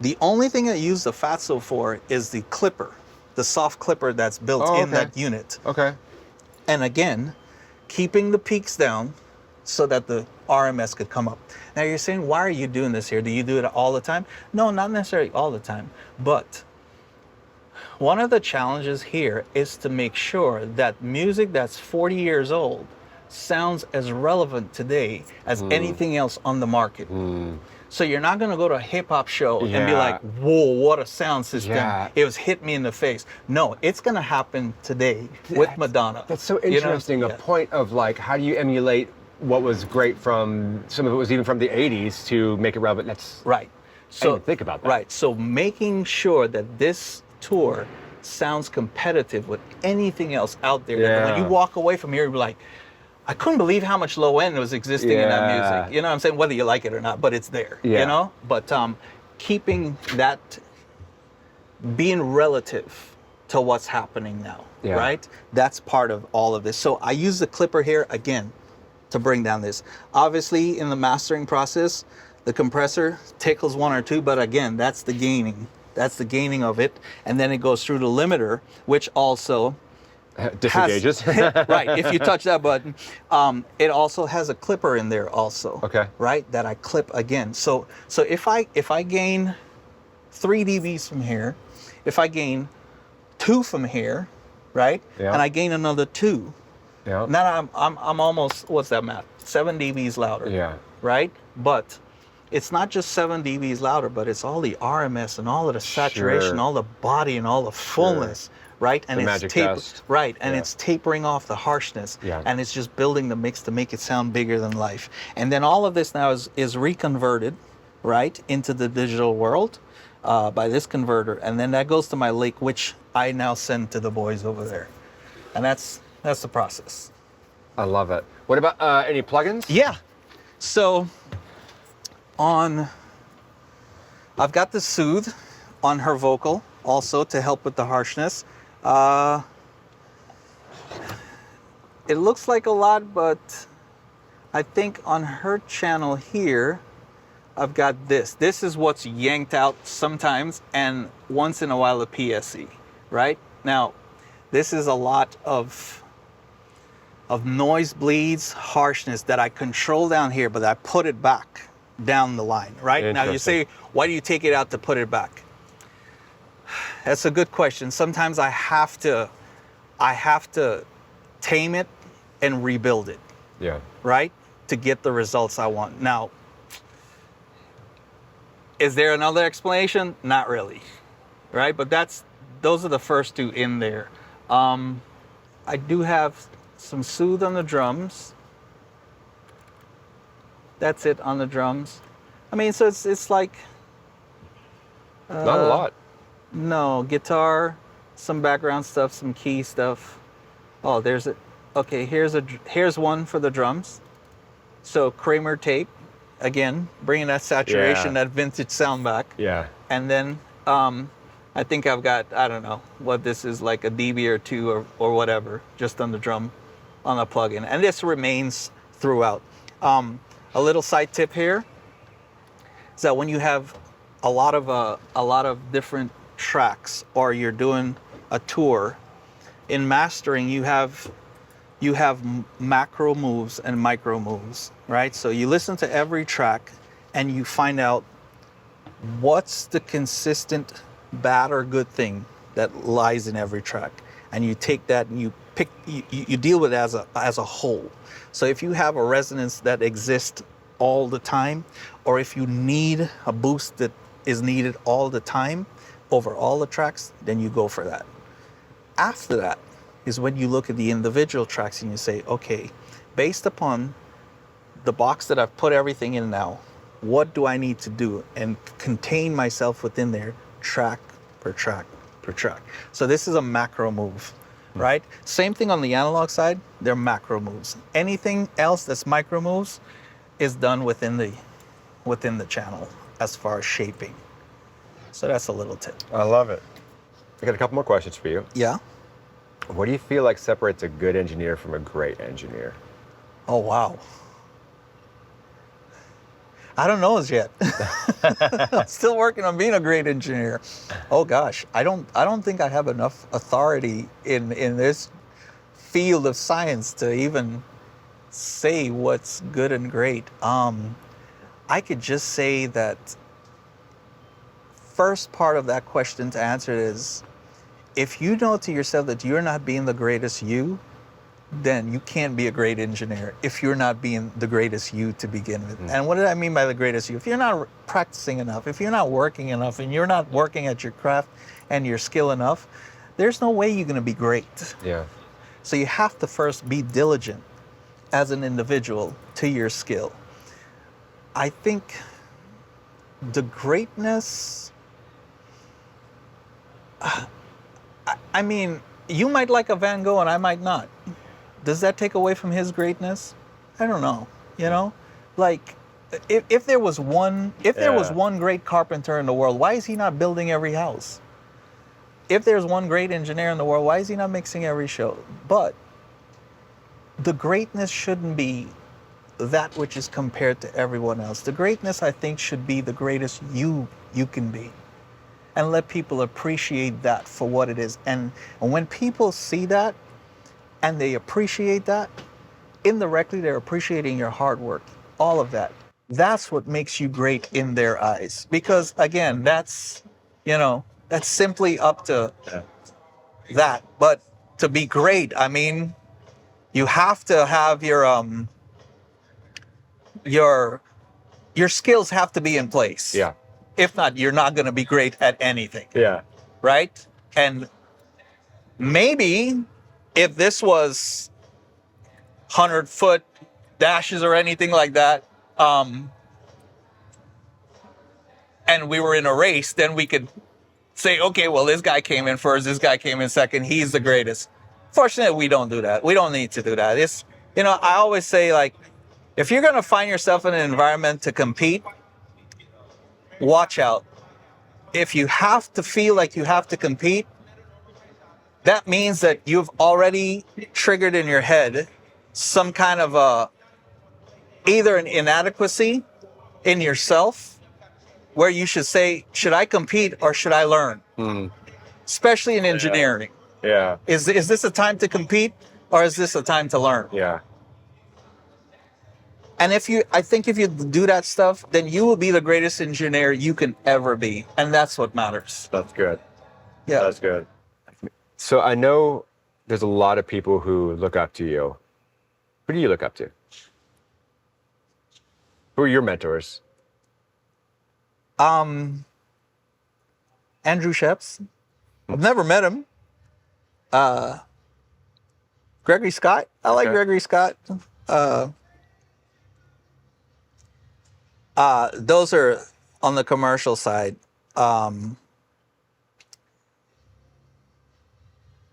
The only thing I use the Fatso for is the clipper, the soft clipper that's built in that unit. Okay. And again, keeping the peaks down so that the RMS could come up. Now you're saying, why are you doing this here? Do you do it all the time? No, not necessarily all the time. But one of the challenges here is to make sure that music that's 40 years old sounds as relevant today as anything else on the market. So you're not going to go to a hip hop show and be like, whoa, what a sound system. It was hit me in the face. No, it's going to happen today with Madonna. That's so interesting. A point of, like, how do you emulate what was great from, some of it was even from the 80s, to make it relevant? That's right. So I didn't think about that. Right. So making sure that this tour sounds competitive with anything else out there. That when you walk away from here, you're like, I couldn't believe how much low end was existing in that music. You know what I'm saying? Whether you like it or not, but it's there. You know? But keeping that, being relative to what's happening now, right? That's part of all of this. So I use the clipper here again to bring down this. Obviously, in the mastering process, the compressor tickles one or two, but again, that's the gaining. That's the gaining of it. And then it goes through the limiter, which also disengages. Right, if you touch that button. It also has a clipper in there also. Okay. Right, that I clip again. So if I gain 3 dBs from here, if I gain 2 from here, right? Yeah. And I gain another 2. Yeah. Now I'm almost, what's that math? 7 dBs louder. Yeah. Right? But it's not just 7 dBs louder, but it's all the RMS and all of the saturation, all the body and all the fullness. Right, and it's right, and it's tapering off the harshness, and it's just building the mix to make it sound bigger than life. And then all of this now is reconverted, right, into the digital world by this converter, and then that goes to my lake, which I now send to the boys over there, and that's the process. I love it. What about any plugins? Yeah, so I've got the Soothe on her vocal also to help with the harshness. It looks like a lot, but I think on her channel here, I've got this. This is what's yanked out sometimes, and once in a while a PSE, right? Now, this is a lot of noise bleeds, harshness that I control down here, but I put it back down the line, right? Now you say, why do you take it out to put it back? That's a good question. Sometimes I have to tame it and rebuild it. Yeah. Right? To get the results I want. Now, Is there another explanation? Not really, right? But those are the first two in there. I do have some soothe on the drums. That's it on the drums. I mean, so it's like Not a lot. no guitar, some background stuff, some key stuff. Oh, there's it. Okay, here's one for the drums. So Kramer tape, again, bringing that saturation, Yeah. that vintage sound back. Yeah. And then I think I've got, I don't know what this is, like a dB or two or whatever, just on the drum, on a plugin. And this remains throughout. A little side tip here is that when you have a lot of different tracks, or you're doing a tour, in mastering you have macro moves and micro moves, right? So you listen to every track and you find out what's the consistent bad or good thing that lies in every track, and you take that and you deal with it as a whole. So if you have a resonance that exists all the time, or if you need a boost that is needed all the time over all the tracks, then you go for that. After that is when you look at the individual tracks and you say, okay, based upon the box that I've put everything in now, what do I need to do and contain myself within there, track per track per track. So this is a macro move, right? Same thing on the analog side, they're macro moves. Anything else that's micro moves is done within the channel as far as shaping. So that's a little tip. I love it. I got a couple more questions for you. Yeah? What do you feel like separates a good engineer from a great engineer? Oh, wow. I don't know as yet. I'm still working on being a great engineer. Oh gosh, I don't think I have enough authority in this field of science to even say what's good and great. I could just say that first part of that question to answer is, if you know to yourself that you're not being the greatest you, then you can't be a great engineer if you're not being the greatest you to begin with. And what do I mean by the greatest you? If you're not practicing enough, if you're not working enough, and you're not working at your craft and your skill enough, there's no way you're going to be great. Yeah. So you have to first be diligent as an individual to your skill. I think the greatness, I mean, you might like a Van Gogh and I might not. Does that take away from his greatness? I don't know. You know, like if there was one great carpenter in the world, why is he not building every house? If there's one great engineer in the world, why is he not mixing every show? But the greatness shouldn't be that which is compared to everyone else. The greatness, I think, should be the greatest you can be, and let people appreciate that for what it is. And when people see that and they appreciate that, indirectly they're appreciating your hard work, all of that. That's what makes you great in their eyes. Because again, that's simply up to that. But to be great, I mean, you have to have your skills have to be in place. Yeah. If not, you're not going to be great at anything. Yeah. Right? And maybe if this was 100-foot dashes or anything like that, and we were in a race, then we could say, okay, well, this guy came in first, this guy came in second, he's the greatest. Fortunately, we don't do that. We don't need to do that. It's, I always say, like, if you're going to find yourself in an environment to compete, watch out. If you have to feel like you have to compete, that means that you've already triggered in your head some kind of either an inadequacy in yourself, where you should say, should I compete or should I learn? Especially in engineering. Yeah. Is this a time to compete or is this a time to learn? Yeah. And I think if you do that stuff, then you will be the greatest engineer you can ever be. And that's what matters. That's good. Yeah. That's good. So I know there's a lot of people who look up to you. Who do you look up to? Who are your mentors? Andrew Sheps. I've never met him. Gregory Scott. I like Okay. Gregory Scott. Those are on the commercial side.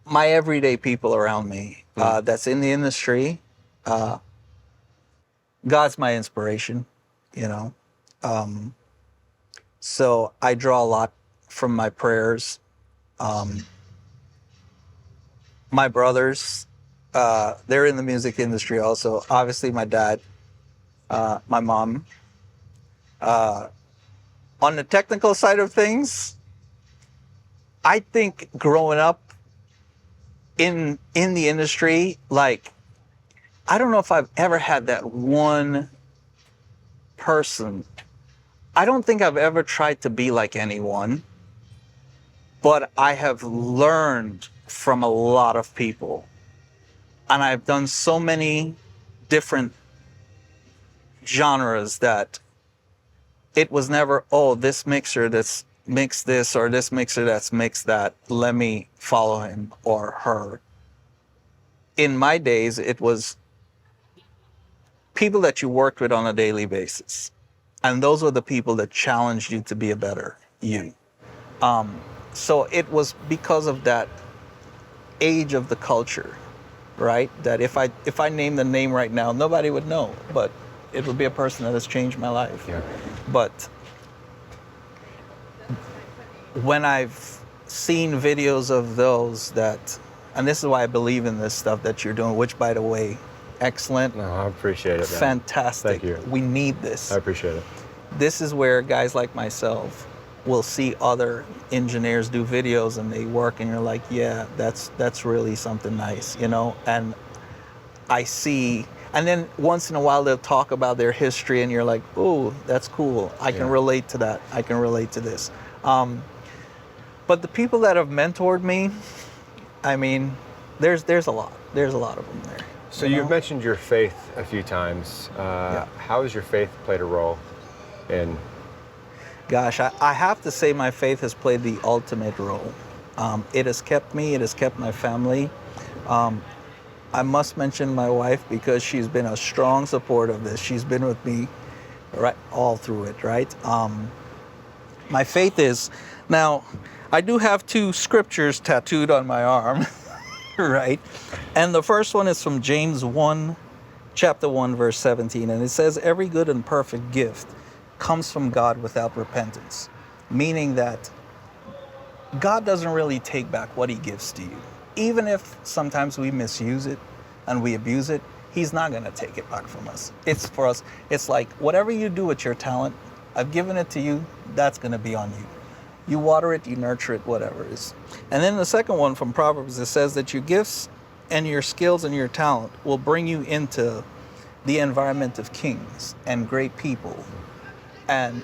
My everyday people around me that's in the industry, God's my inspiration, you know. So I draw a lot from my prayers. My brothers, they're in the music industry also. Obviously, my dad, my mom. On the technical side of things, I think growing up in the industry, like, I don't know if I've ever had that one person. I don't think I've ever tried to be like anyone, but I have learned from a lot of people. And I've done so many different genres that it was never, oh, this mixer that's mixed this, or this mixer that's mixed that, let me follow him or her. In my days, it was people that you worked with on a daily basis. And those were the people that challenged you to be a better you. So it was because of that age of the culture, right? That if I name the name right now, nobody would know, but it would be a person that has changed my life. Yeah. But when I've seen videos of those that, and this is why I believe in this stuff that you're doing, which, by the way, excellent. No, I appreciate it, man. Fantastic. Thank you. We need this. I appreciate it. This is where guys like myself will see other engineers do videos and they work, and you're like, yeah, that's really something nice, you know? And I see, and then once in a while they'll talk about their history and you're like, oh, that's cool. I can relate to that. I can relate to this. But the people that have mentored me, I mean, there's a lot. There's a lot of them there. So you've mentioned your faith a few times. How has your faith played a role in? Gosh, I have to say my faith has played the ultimate role. It has kept me, it has kept my family. I must mention my wife because she's been a strong support of this. She's been with me right all through it, right? My faith is, now, I do have 2 scriptures tattooed on my arm, right? And the first one is from James 1, chapter 1, verse 17. And it says, every good and perfect gift comes from God without repentance. Meaning that God doesn't really take back what he gives to you. Even if sometimes we misuse it and we abuse it, he's not going to take it back from us. It's for us. It's like, whatever you do with your talent, I've given it to you, that's going to be on you. You water it, you nurture it, whatever it is. And then the second one from Proverbs, it says that your gifts and your skills and your talent will bring you into the environment of kings and great people. And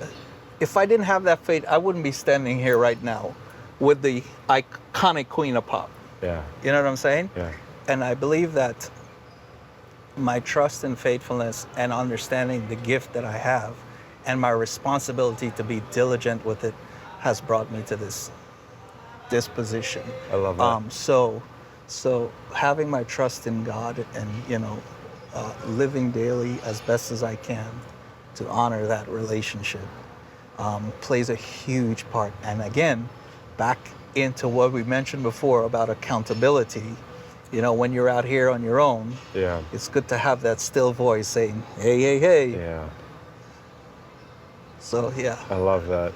if I didn't have that faith, I wouldn't be standing here right now with the iconic Queen of Pop. Yeah. You know what I'm saying? Yeah. And I believe that my trust and faithfulness and understanding the gift that I have and my responsibility to be diligent with it has brought me to this position. I love that. So having my trust in God and, you know, living daily as best as I can to honor that relationship plays a huge part. And again, back into what we mentioned before about accountability. You know, when you're out here on your own, it's good to have that still voice saying, hey, hey, hey. Yeah. So, yeah. I love that.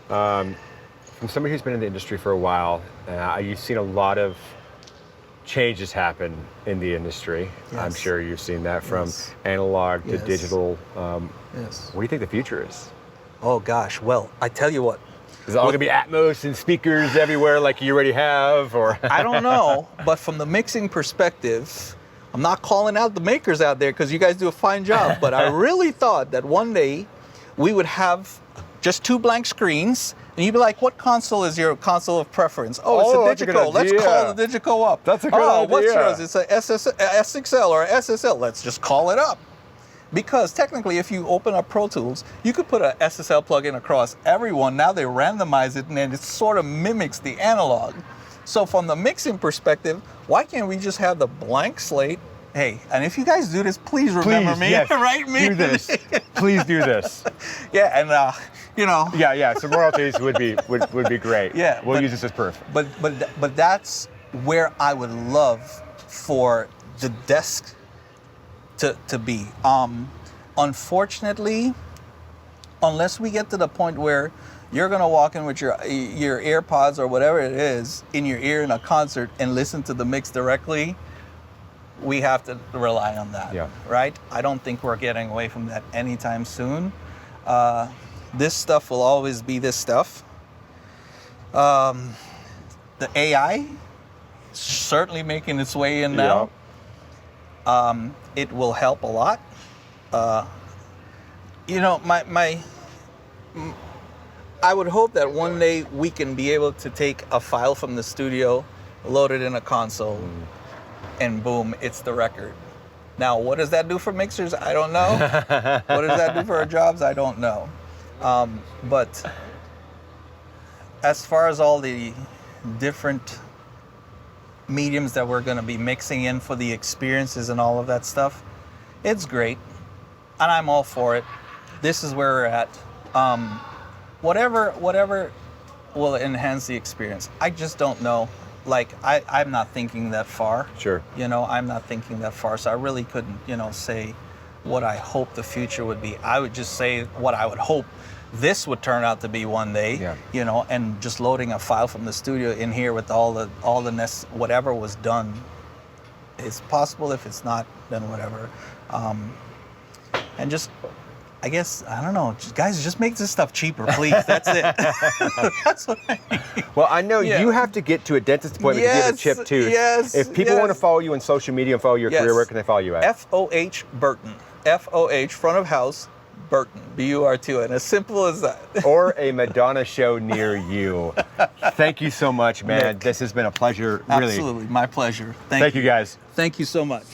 From somebody who's been in the industry for a while, you've seen a lot of changes happen in the industry. Yes. I'm sure you've seen that from analog to digital. Yes. What do you think the future is? Oh, gosh. Well, I tell you what. Is it all going to be Atmos and speakers everywhere like you already have? Or I don't know, but from the mixing perspective, I'm not calling out the makers out there because you guys do a fine job, but I really thought that one day we would have just 2 blank screens, and you'd be like, what console is your console of preference? Oh, it's a Digico. Let's call the Digico up. That's a good idea. What's yours? It's a SXL or a SSL. Let's just call it up. Because technically, if you open up Pro Tools, you could put a SSL plugin across everyone. Now they randomize it, and then it sort of mimics the analog. So from the mixing perspective, why can't we just have the blank slate? Hey, and if you guys do this, please remember me. Yes, right? Me. do this. Please do this. Yeah, and you know. Yeah. Some royalties would be great. Yeah, we'll use this as proof. But that's where I would love for the desk to be. Unfortunately, unless we get to the point where you're gonna walk in with your AirPods or whatever it is in your ear in a concert and listen to the mix directly, we have to rely on that. Yeah. Right? I don't think we're getting away from that anytime soon. This stuff will always be this stuff. The AI certainly making its way in now. Yeah. It will help a lot. You know, I would hope that one day we can be able to take a file from the studio, load it in a console, and boom, it's the record. Now, what does that do for mixers? I don't know. What does that do for our jobs? I don't know. But as far as all the different mediums that we're going to be mixing in for the experiences and all of that stuff, it's great. And I'm all for it. This is where we're at. Whatever will enhance the experience. I just don't know. Like, I'm not thinking that far. Sure. You know, I'm not thinking that far. So I really couldn't, say what I hope the future would be. I would just say what I would hope this would turn out to be one day. Yeah. And just loading a file from the studio in here with all the whatever was done. It's possible. If it's not, then whatever. And just, I guess, I don't know, guys, just make this stuff cheaper, please. That's it. That's what I mean. Well, I know you have to get to a dentist appointment to get a chipped tooth. Yes. If people want to follow you on social media and follow your career, where can they follow you at? FOH Burton. FOH, front of house, Burton. BURTON. As simple as that. Or a Madonna show near you. Thank you so much, man. Nick. This has been a pleasure. Absolutely. My pleasure. Thank you, guys. Thank you so much.